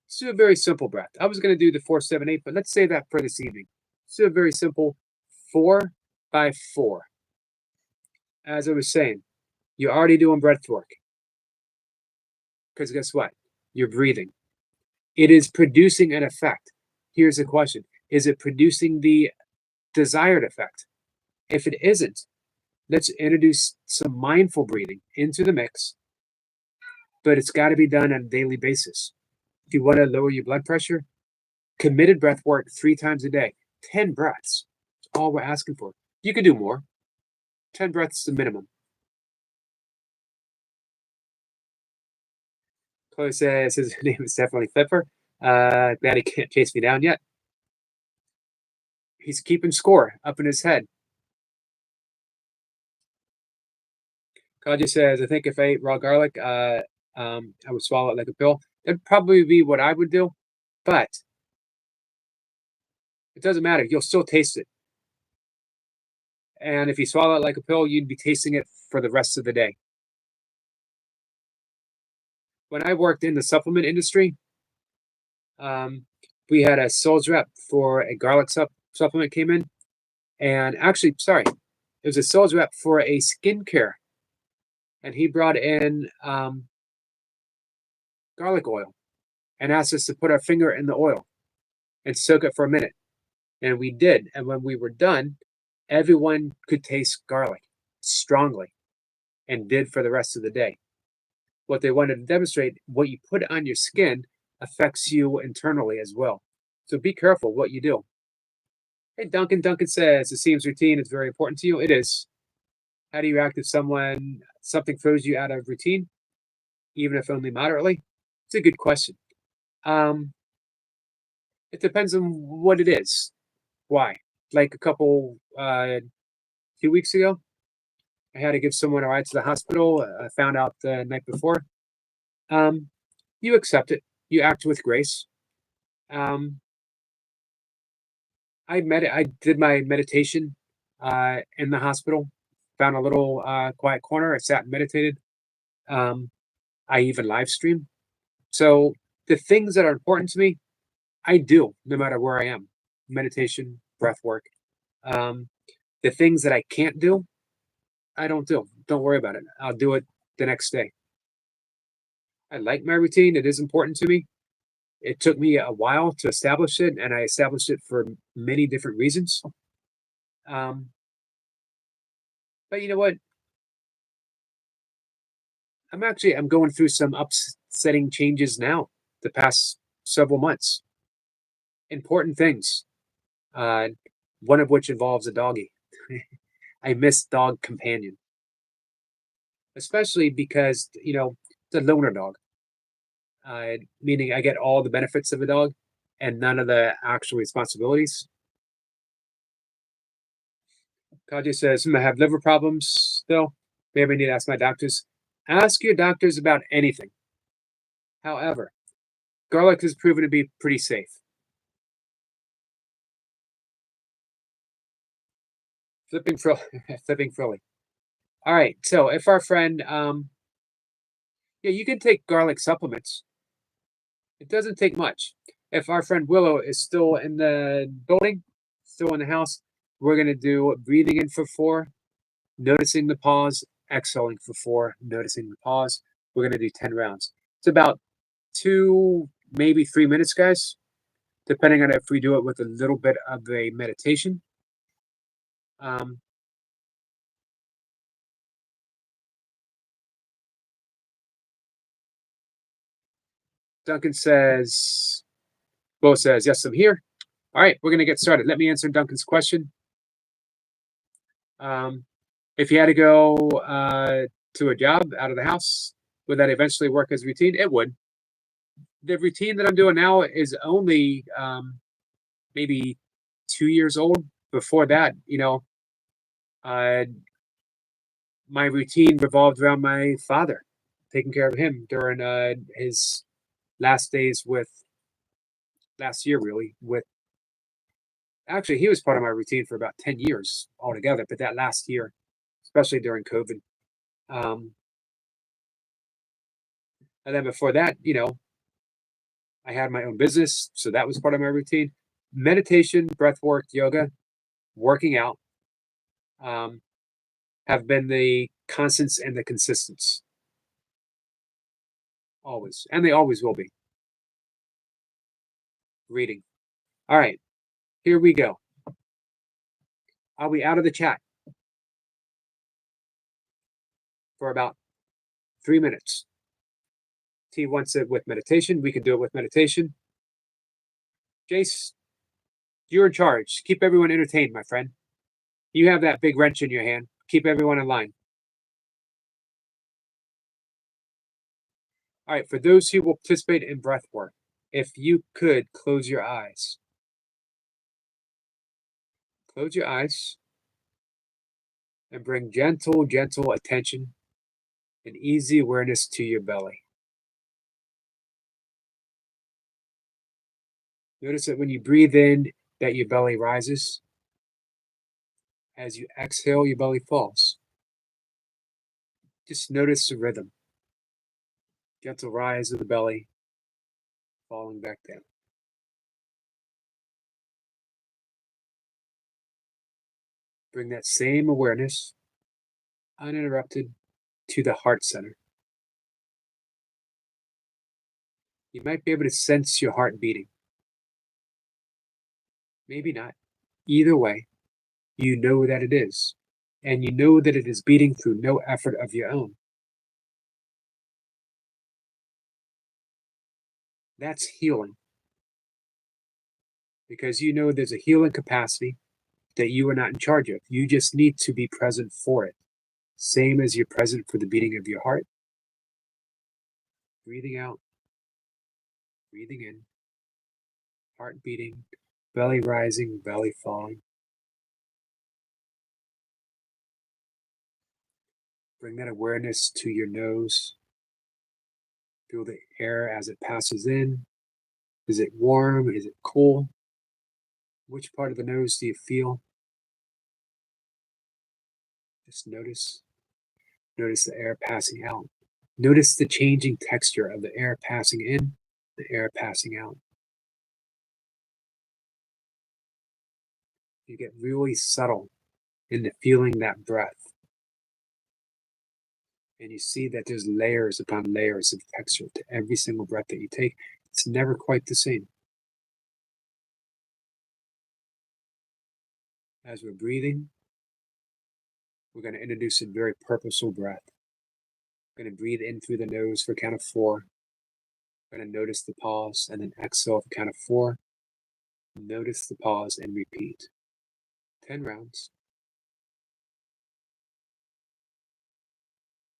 Let's do a very simple breath. I was going to do the 4-7-8, but let's say that for this evening. Let's do a very simple 4 by 4. As I was saying, you're already doing breath work. Because guess what? You're breathing. It is producing an effect. Here's the question. Is it producing the desired effect? If it isn't, let's introduce some mindful breathing into the mix, but it's got to be done on a daily basis. If you want to lower your blood pressure, committed breath work 3 times a day, 10 breaths. That's all we're asking for. You could do more. 10 breaths the minimum. Chloe says his name is definitely Flipper. Glad he can't chase me down yet. He's keeping score up in his head. Kaja says, I think if I ate raw garlic, I would swallow it like a pill. That'd probably be what I would do, but it doesn't matter. You'll still taste it. And if you swallow it like a pill, you'd be tasting it for the rest of the day. When I worked in the supplement industry, we had a sales rep for a garlic supplement came in. And actually, sorry, it was a sales rep for a skincare. And he brought in garlic oil and asked us to put our finger in the oil and soak it for a minute. And we did. And when we were done, everyone could taste garlic strongly and did for the rest of the day. What they wanted to demonstrate, what you put on your skin affects you internally as well. So be careful what you do. Hey, Duncan. Duncan says, it seems routine is very important to you. It is. How do you react if something throws you out of routine, even if only moderately? It's a good question. It depends on what it is. Why? Like a couple 2 weeks ago, I had to give someone a ride to the hospital. I found out the night before. You accept it. You act with grace. I did my meditation in the hospital. Found a little quiet corner. I sat and meditated. I even live stream. So the things that are important to me, I do no matter where I am. Meditation, breath work. The things that I can't do, I don't do. Don't worry about it. I'll do it the next day. I like my routine. It is important to me. It took me a while to establish it, and I established it for many different reasons. But you know what? I'm going through some upsetting changes now, the past several months. Important things. One of which involves a doggy. I miss dog companion. Especially because, it's a loner dog. Meaning I get all the benefits of a dog and none of the actual responsibilities. Kaji says, I have liver problems still. Maybe I need to ask my doctors. Ask your doctors about anything. However, garlic has proven to be pretty safe. Flipping frilly. All right, so if our friend, you can take garlic supplements. It doesn't take much. If our friend Willow is still in the building, still in the house, we're going to do breathing in for 4, noticing the pause, exhaling for 4, noticing the pause. We're going to do 10 rounds. It's about 2, maybe 3 minutes, guys, depending on if we do it with a little bit of a meditation. Duncan says, Bo says, yes, I'm here. All right, we're going to get started. Let me answer Duncan's question. If you had to go to a job out of the house, would that eventually work as routine? It would. The routine that I'm doing now is only maybe 2 years old. Before that, my routine revolved around my father, taking care of him during his last days last year, really. Actually, he was part of my routine for about 10 years altogether, but that last year, especially during COVID. And then before that, I had my own business, so that was part of my routine. Meditation, breath work, yoga, working out have been the constants and the consistents. Always. And they always will be. Reading. All right. Here we go. I'll be out of the chat for about 3 minutes. T wants it with meditation. We can do it with meditation. Jace, you're in charge. Keep everyone entertained, my friend. You have that big wrench in your hand. Keep everyone in line. All right, for those who will participate in breath work, if you could close your eyes. Close your eyes and bring gentle attention and easy awareness to your belly. Notice that when you breathe in, that your belly rises. As you exhale, your belly falls. Just notice the rhythm. Gentle rise of the belly, falling back down. Bring that same awareness, uninterrupted, to the heart center. You might be able to sense your heart beating. Maybe not. Either way, you know that it is. And you know that it is beating through no effort of your own. That's healing. Because you know there's a healing capacity that you are not in charge of. You just need to be present for it. Same as you're present for the beating of your heart. Breathing out, breathing in, heart beating, belly rising, belly falling. Bring that awareness to your nose. Feel the air as it passes in. Is it warm? Is it cool? Which part of the nose do you feel? Just notice. Notice the air passing out. Notice the changing texture of the air passing in, the air passing out. You get really subtle into feeling that breath. And you see that there's layers upon layers of texture to every single breath that you take. It's never quite the same. As we're breathing, we're going to introduce a very purposeful breath. We're going to breathe in through the nose for a count of 4. We're going to notice the pause and then exhale for a count of 4. Notice the pause and repeat. 10 rounds.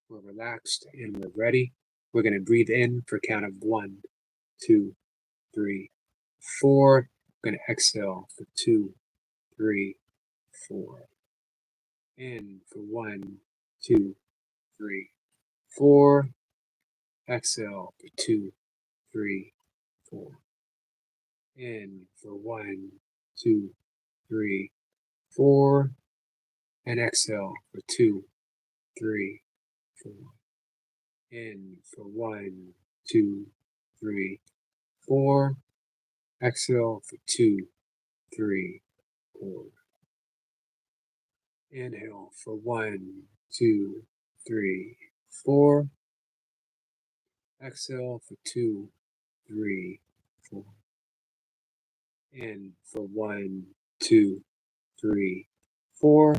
We're relaxed and we're ready. We're going to breathe in for a count of 1, 2, 3, 4. We're going to exhale for 2, 3, 4. In for 1, 2, 3, 4. Exhale for 2, 3, 4. In for 1, 2, 3, 4. And exhale for 2, 3, 4. In for 1, 2, 3, 4. Exhale for 2, 3, 4. Inhale for 1, 2, 3, 4. Exhale for 2, 3, 4. In for 1, 2, 3, 4.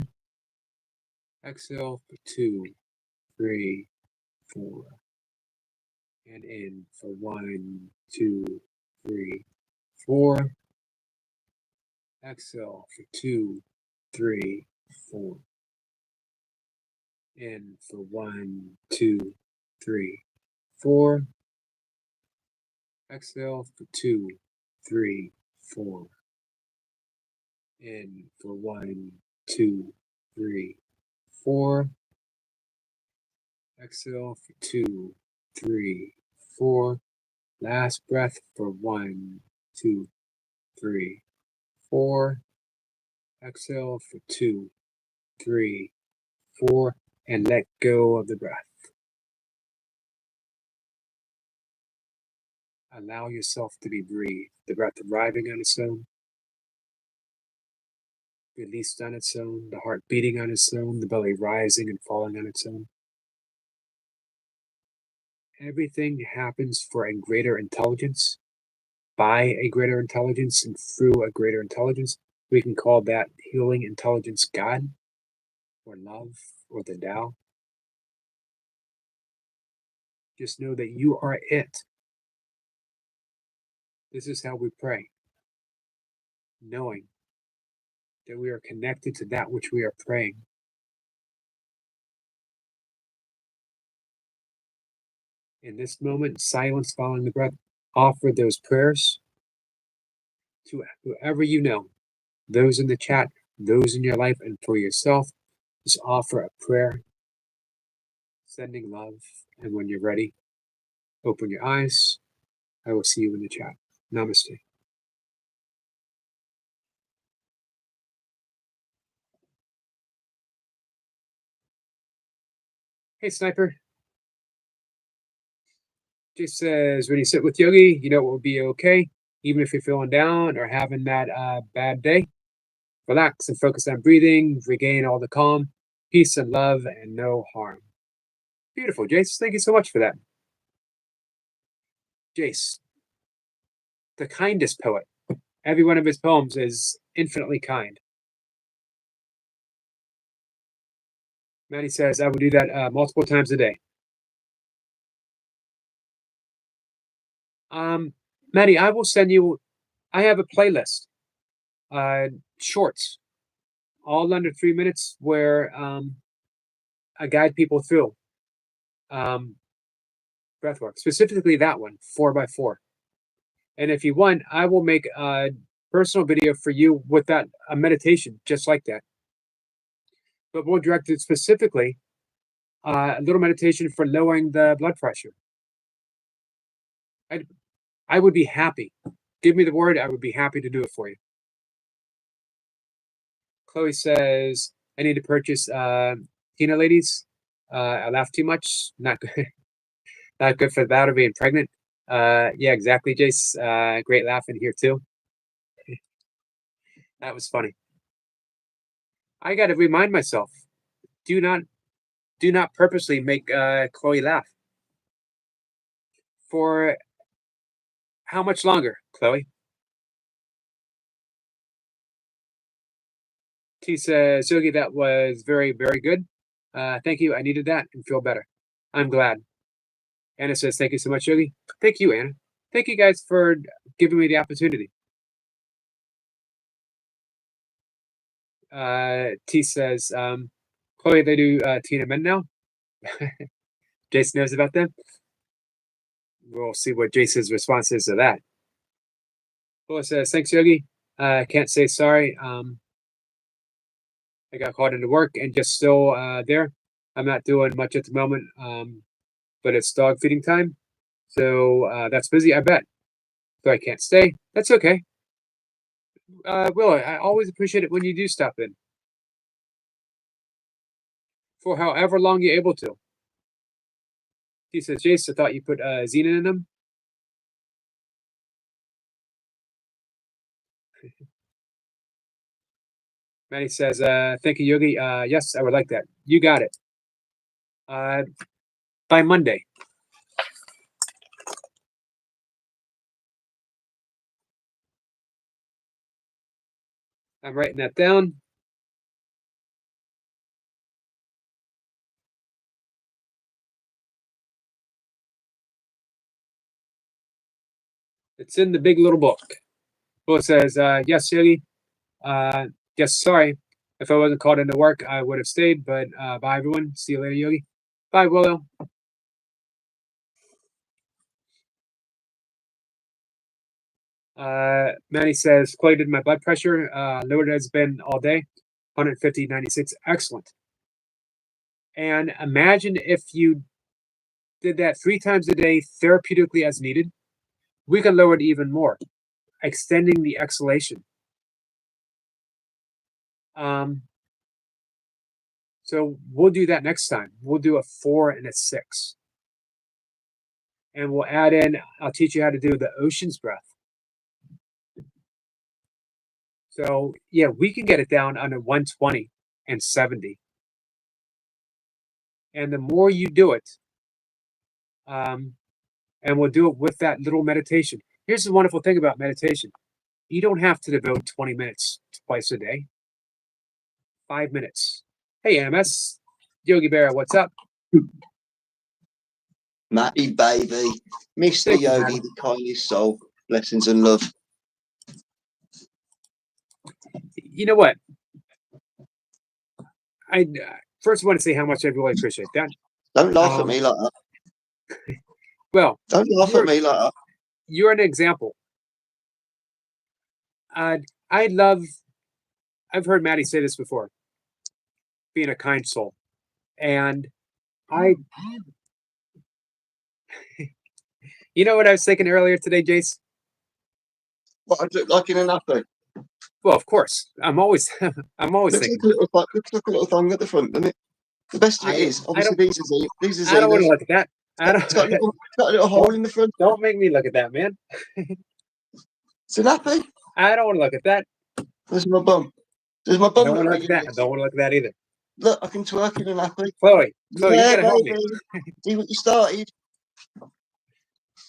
Exhale for 2, 3, 4. And in for 1, 2, 3, 4. Exhale for 2, 3, 4. In for 1, 2, 3, 4. Exhale for 2, 3, 4. In for 1, 2, 3, 4. Exhale for 2, 3, 4. Last breath for 1, 2, 3, 4. Exhale for 2, 3, 4. And let go of the breath. Allow yourself to be breathed. The breath arriving on its own, released on its own, the heart beating on its own, the belly rising and falling on its own. Everything happens for a greater intelligence, by a greater intelligence, and through a greater intelligence. We can call that healing intelligence God, or love, or the Tao. Just know that you are it. This is how we pray, knowing that we are connected to that which we are praying. In this moment, silence following the breath, offer those prayers to whoever you know, those in the chat, those in your life, and for yourself. Just offer a prayer, sending love. And when you're ready, open your eyes. I will see you in the chat. Namaste. Hey, Sniper. Jay says, when you sit with Yogi, you know it will be okay, even if you're feeling down or having that bad day. Relax and focus on breathing, regain all the calm, peace, and love, and no harm. Beautiful, Jace. Thank you so much for that. Jace, the kindest poet. Every one of his poems is infinitely kind. Maddie says, I will do that multiple times a day. Maddie, I will send you, I have a playlist, shorts, all under 3 minutes, where I guide people through breathwork, specifically that one, 4x4. And if you want, I will make a personal video for you with that, a meditation just like that. But we'll direct it specifically, a little meditation for lowering the blood pressure. I would be happy. Give me the word, I would be happy to do it for you. Chloe says, I need to purchase Tina ladies. I laugh too much. Not good. Not good for that or being pregnant. Yeah, exactly, Jace. Great laugh in here too. That was funny. I got to remind myself, do not purposely make Chloe laugh. For how much longer, Chloe? T says, Yogi, that was very, very good. Thank you. I needed that and feel better. I'm glad. Anna says, thank you so much, Yogi. Thank you, Anna. Thank you guys for giving me the opportunity. T says, Chloe, they do Tina Men now. Jason knows about them. We'll see what Jason's response is to that. Chloe says, thanks, Yogi. Can't say sorry. I got called into work and just still there. I'm not doing much at the moment, but it's dog feeding time. So that's busy, I bet. So I can't stay. That's okay. Willow, I always appreciate it when you do stop in. For however long you're able to. He says, Jace, I thought you put Xena in them. Manny says, thank you, Yogi. Yes, I would like that. You got it. By Monday. I'm writing that down. It's in the big little book. Willow says, yes, Yogi. Yes, sorry. If I wasn't called into work, I would have stayed. But bye, everyone. See you later, Yogi. Bye, Willow. Manny says, Clay, did my blood pressure lowered as been all day, 150/96. Excellent. And imagine if you did that 3 times a day, therapeutically as needed. We can lower it even more, extending the exhalation. So we'll do that next time. We'll do a 4 and a 6. And we'll add in, I'll teach you how to do the ocean's breath. So yeah, we can get it down under 120 and 70. And the more you do it, and we'll do it with that little meditation. Here's the wonderful thing about meditation. You don't have to devote 20 minutes twice a day. 5 minutes. Hey, MS. Yogi Berra, what's up? Matty, baby. Mr. Thank you, Yogi, Matty. the kindest soul. Blessings and love. You know what? I first want to say how much I really appreciate that. Don't laugh at me like that. Well, Don't laugh at me like that. you're an example. I love. I've heard Maddie say this before. Being a kind soul, and I. You know what I was thinking earlier today, Jace? What I look like in a nappy. Well, of course. I'm always. I'm always Looks thinking. like a little, looks like a little thong at the front, doesn't it? The best of it is, obviously, these are I don't want to Zenas. look at that. I It's got a don't. little hole in the front. Don't make me look at that, man. It's a nappy. I don't want to look at that. There's my bum. Does my I bum don't look want to like look at that. I yours? don't want to look at that either. Look, I can twerk in a nappy. Chloe, you Yeah, gotta help me. baby. See what you started.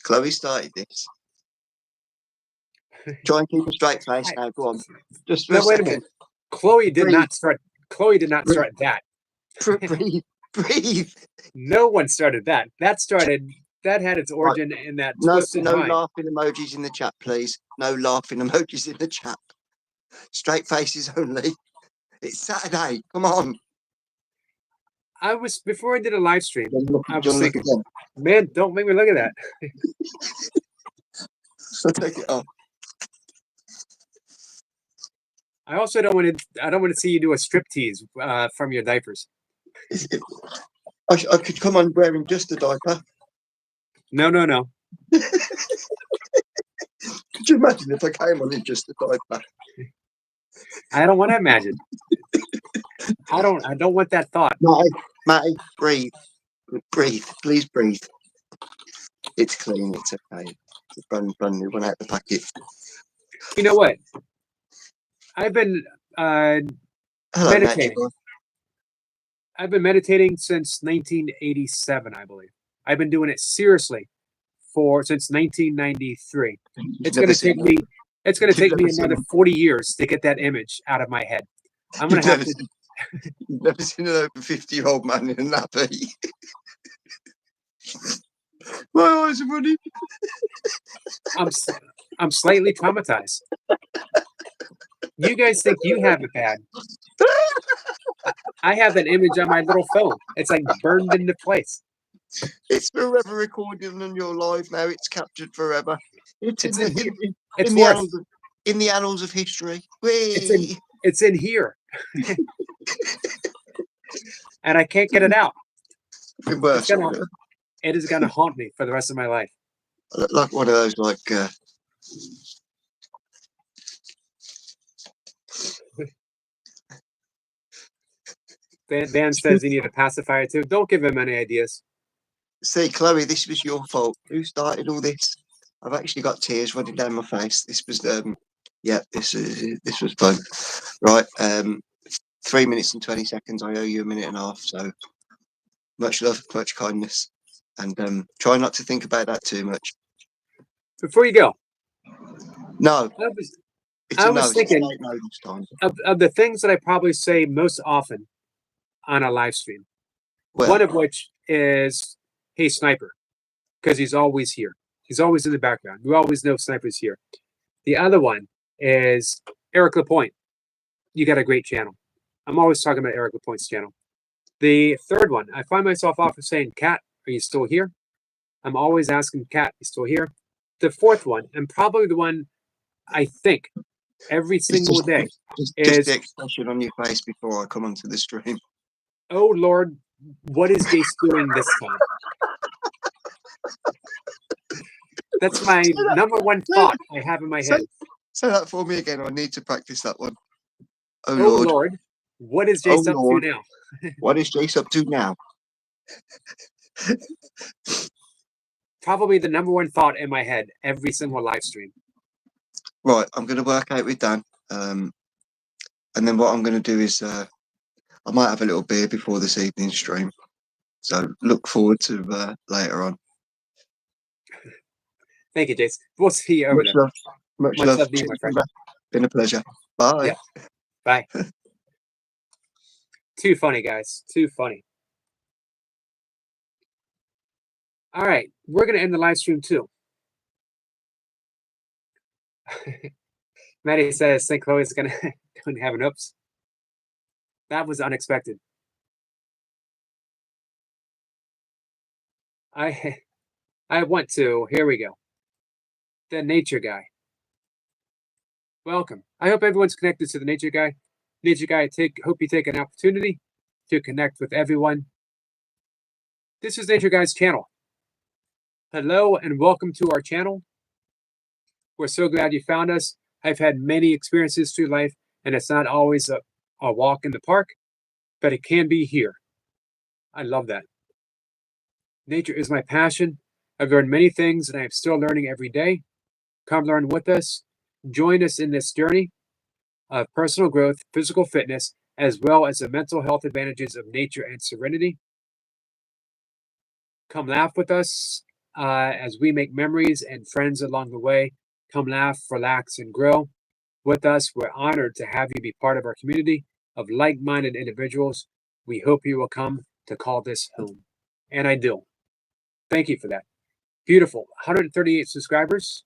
Chloe started this. Try and keep a straight face now. Go on. Just for No, a wait a second. minute. Chloe did Breathe. not start. Chloe did not Breathe. start that. Breathe. Breathe. No one started that. That started. That had its origin in that No, twisted no mind. laughing emojis in the chat, please. No laughing emojis in the chat. Straight faces only. It's Saturday. Come on. I was before I did a live stream. I was John, look thinking, again. man, don't make me look at that. So take it off. I also don't want to. I don't want to see you do a striptease from your diapers. I could come on wearing just a diaper. No, no, no. Could you imagine if I came on in just a diaper? I don't want to imagine. I don't want that thought. Matty, breathe. Breathe. Please breathe. It's clean. It's okay. It's a brand new one out the packet. You know what? I've been Hello, meditating. Nature. I've been meditating since 1987, I believe. I've been doing it seriously since 1993. It's going to take me. It's going to take me another 40 years to get that image out of my head. I'm going to have to. You've never seen an over 50-year-old man in a nappy. My eyes are running. I'm slightly traumatized. You guys think you have it bad. I have that image on my little phone. It's like burned into place. It's forever recorded on your live now. It's captured forever. It's in the annals of history. It's in here. And I can't get it out. It is gonna haunt me for the rest of my life. Like one of those, like Dan says he need a pacifier too. Don't give him any ideas. See, Chloe, this was your fault. Who started all this? I've actually got tears running down my face. This was this was fun. Right. 3 minutes and 20 seconds. I owe you a minute and a half. So much love, much kindness. And try not to think about that too much. Before you go. No. I was thinking of the things that I probably say most often on a live stream. Well, one of which is, hey, Sniper, because he's always here. He's always in the background. You always know Sniper's here. The other one is Eric Lapointe. You got a great channel. I'm always talking about Eric Lapointe's channel. The third one, I find myself often saying, Kat, are you still here? I'm always asking Kat, you still here? The fourth one, and probably the one I think every single day just the expression on your face before I come onto the stream. Oh Lord, what is Jace doing this time? That's my number one thought I have in my head. Say that for me again. I need to practice that one. Oh Lord, what is Jace up to now? What is Jace up to now? Probably the number one thought in my head every single live stream. Right, I'm going to work out with Dan. And then what I'm going to do is I might have a little beer before this evening's stream. So look forward to later on. Thank you, Jace. We'll see you over there. Much love to you, my friend. Been a pleasure. Bye. Yeah. Bye. Too funny, guys. Too funny. All right. We're going to end the live stream too. Maddie says St. Chloe's going to have an oops. That was unexpected. I want to. Here we go. The Nature Guy. Welcome. I hope everyone's connected to the Nature Guy. Nature Guy, hope you take an opportunity to connect with everyone. This is Nature Guy's channel. Hello and welcome to our channel. We're so glad you found us. I've had many experiences through life, and it's not always a walk in the park, but it can be here. I love that. Nature is my passion. I've learned many things, and I am still learning every day. Come learn with us. Join us in this journey of personal growth, physical fitness, as well as the mental health advantages of nature and serenity. Come laugh with us as we make memories and friends along the way. Come laugh, relax, and grow with us. We're honored to have you be part of our community of like-minded individuals. We hope you will come to call this home. And I do. Thank you for that. Beautiful. 138 subscribers.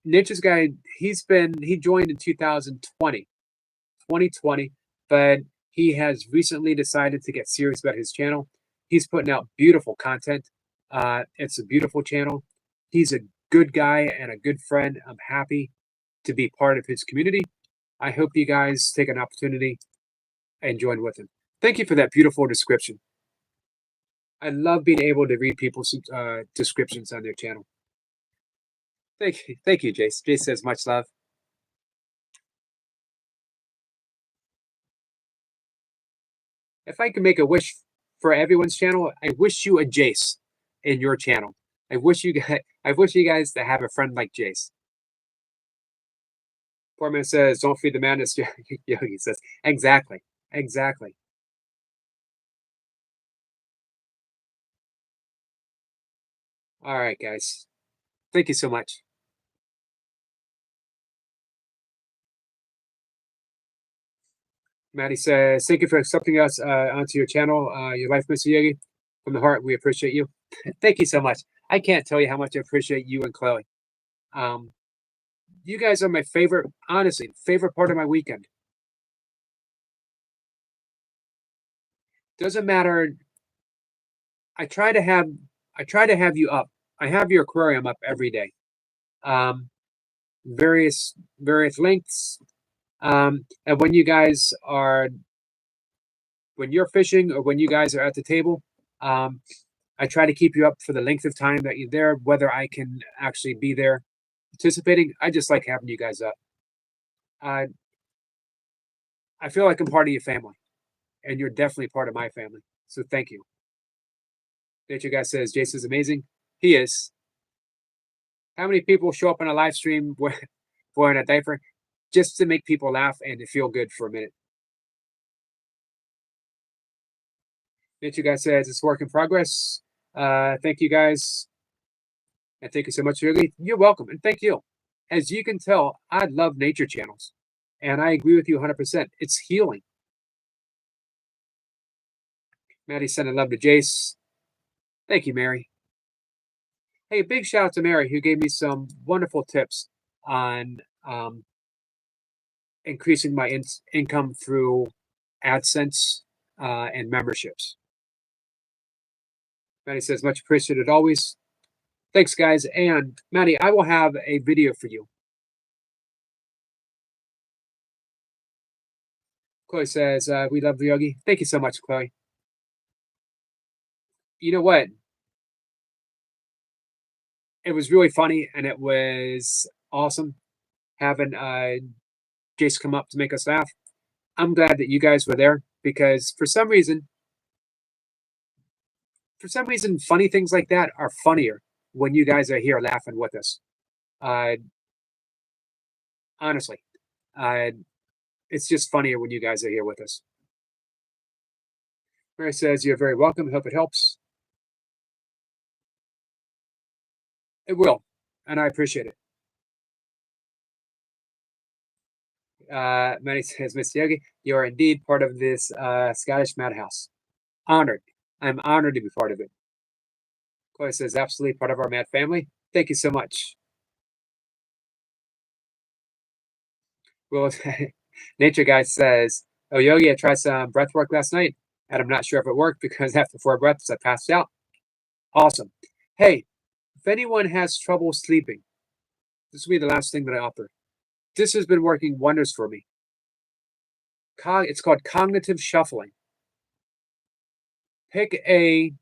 Nature's Guy, he joined in 2020, but he has recently decided to get serious about his channel. He's putting out beautiful content. It's a beautiful channel. He's a good guy and a good friend. I'm happy to be part of his community. I hope you guys take an opportunity and join with him. Thank you for that beautiful description. I love being able to read people's descriptions on their channel. Thank you, Jace. Jace says much love. If I could make a wish for everyone's channel, I wish you a Jace in your channel. I wish you guys to have a friend like Jace. Poor man says, "Don't feed the madness." Yogi says, "Exactly, exactly." All right, guys. Thank you so much. Maddie says, "Thank you for accepting us onto your channel. Your life, Mr. Yogi. From the heart, we appreciate you." Thank you so much. I can't tell you how much I appreciate you and Chloe. You guys are my favorite, honestly, favorite part of my weekend. Doesn't matter. I try to have you up. I have your aquarium up every day. Various lengths. And when you're fishing or when you guys are at the table, I try to keep you up for the length of time that you're there, whether I can actually be there participating. I just like having you guys up. I feel like I'm part of your family, and you're definitely part of my family. So thank you. Nature Guy says Jason's amazing. He is. How many people show up on a live stream wearing a diaper just to make people laugh and to feel good for a minute? Nature Guy says it's work in progress. Thank you guys. And thank you so much, Yogi. You're welcome. And thank you. As you can tell, I love nature channels. And I agree with you 100%. It's healing. Maddie sending love to Jace. Thank you, Mary. Hey, big shout out to Mary, who gave me some wonderful tips on increasing my income through AdSense and memberships. Maddie says, much appreciated always. Thanks, guys. And Maddie, I will have a video for you. Chloe says, we love the Yogi. Thank you so much, Chloe. You know what? It was really funny, and it was awesome having Jace come up to make us laugh. I'm glad that you guys were there because for some reason, funny things like that are funnier when you guys are here laughing with us. Honestly, it's just funnier when you guys are here with us. Mary says, you're very welcome. I hope it helps. It will, and I appreciate it. Many says, Mr. Yogi, you are indeed part of this Scottish madhouse. Honored. I'm honored to be part of it. Chloe says, absolutely part of our mad family. Thank you so much. Well, Nature Guy says, oh, Yogi, I tried some breath work last night, And I'm not sure if it worked because after 4 breaths, I passed out. Awesome. Hey, if anyone has trouble sleeping, this will be the last thing that I offer. This has been working wonders for me. It's called cognitive shuffling. Pick a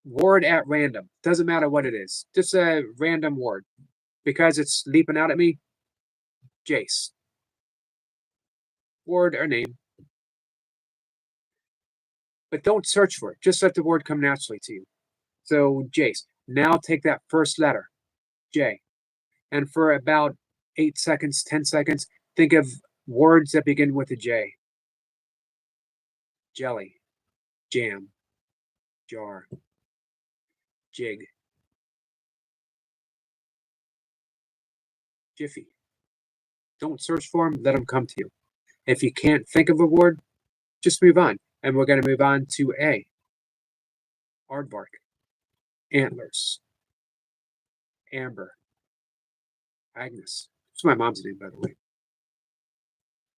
word at random. Doesn't matter what it is. Just a random word. Because it's leaping out at me, Jace. Word or name. But don't search for it. Just let the word come naturally to you. So, Jace. Now take that first letter, J. And for about 8 seconds, 10 seconds, think of words that begin with a J. Jelly. Jam. Jar. Jig. Jiffy. Don't search for them, let them come to you. If you can't think of a word, just move on. And we're going to move on to A. Aardvark. Antlers. Amber. Agnes. It's my mom's name, by the way.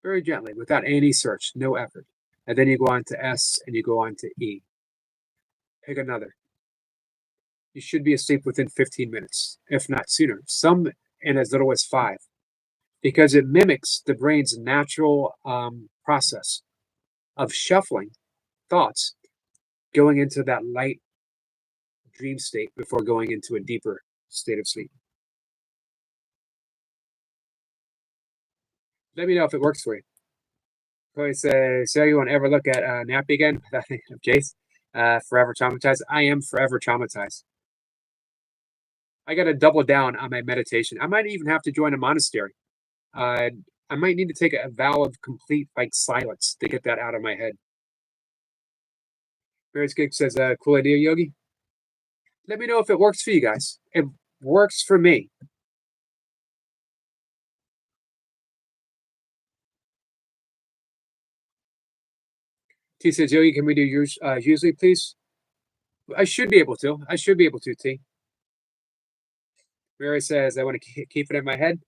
Very gently, without any search, no effort. And then you go on to S and you go on to E. Pick another. You should be asleep within 15 minutes, if not sooner. Some in as little as 5, because it mimics the brain's natural process of shuffling thoughts, going into that light dream state before going into a deeper state of sleep. Let me know if it works for you. Chloe says, so you won't ever look at Nappy again without thinking of Jace? Forever traumatized. I am forever traumatized. I got to double down on my meditation. I might even have to join a monastery. I might need to take a vow of complete silence to get that out of my head. Mary's Gig says, cool idea, Yogi. Let me know if it works for you guys. It works for me. T says, Yogi, can we do yours usually, please? I should be able to. T. Mary says, I want to keep it in my head.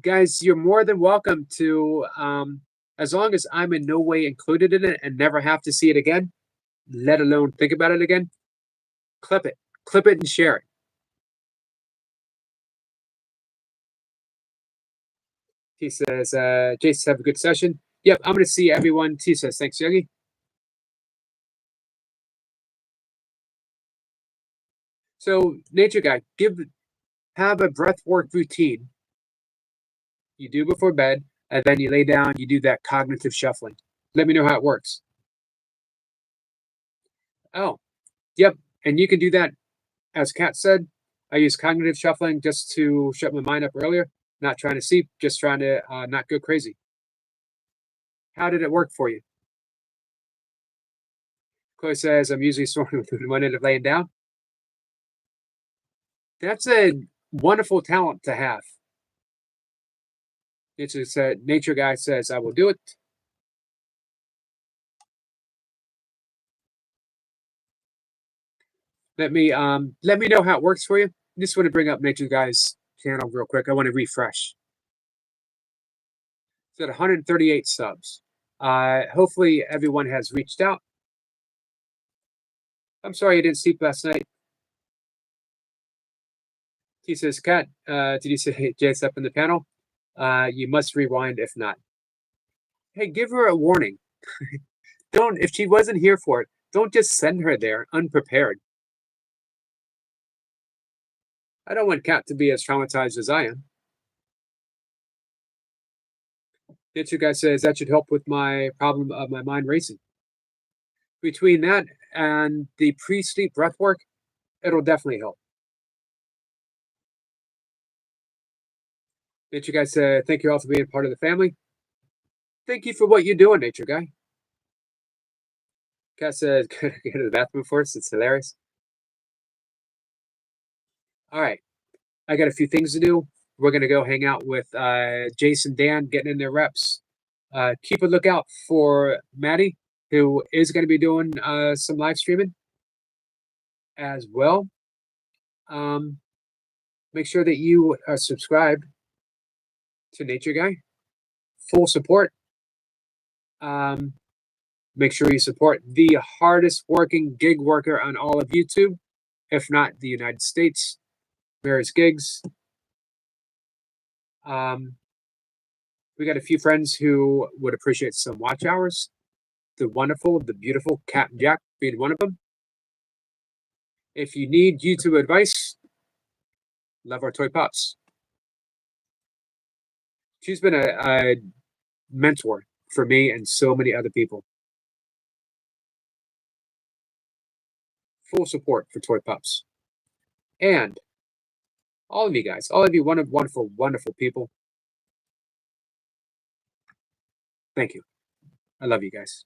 Guys, you're more than welcome to, as long as I'm in no way included in it and never have to see it again, let alone think about it again, clip it and share it. T says, Jason, have a good session. Yep, I'm going to see everyone. T says, thanks, Yogi. So, Nature Guy, have a breath work routine you do before bed, and then you lay down, you do that cognitive shuffling. Let me know how it works. Oh, yep. And you can do that, as Kat said. I use cognitive shuffling just to shut my mind up earlier. Not trying to sleep, just trying to not go crazy. How did it work for you? Chloe says, I'm usually snoring with 1 minute of laying down. That's a wonderful talent to have. Nature Guy says, I will do it. Let me know how it works for you. I just want to bring up Nature Guy's channel real quick. I want to refresh. It's at 138 subs. Hopefully everyone has reached out. I'm sorry you didn't sleep last night. He says, Kat, did you say Jace up in the panel? You must rewind if not. Hey, give her a warning. If she wasn't here for it, don't just send her there unprepared. I don't want Kat to be as traumatized as I am. Nature Guy says that should help with my problem of my mind racing. Between that and the pre-sleep breath work, it'll definitely help. Nature Guy said, thank you all for being part of the family. Thank you for what you're doing, Nature Guy. Kat said, go to the bathroom first. It's hilarious. All right. I got a few things to do. We're going to go hang out with Jason, Dan, getting in their reps. Keep a lookout for Maddie, who is going to be doing some live streaming as well. Make sure that you are subscribed to Nature Guy. Full support. Make sure you support the hardest working gig worker on all of YouTube, if not the United States, Mary's Gigs. We got a few friends who would appreciate some watch hours. The wonderful, the beautiful Captain Jack being one of them. If you need YouTube advice, love our toy pops. She's been a mentor for me and so many other people. Full support for toy pups. And all of you guys, all of you wonderful, wonderful people. Thank you. I love you guys.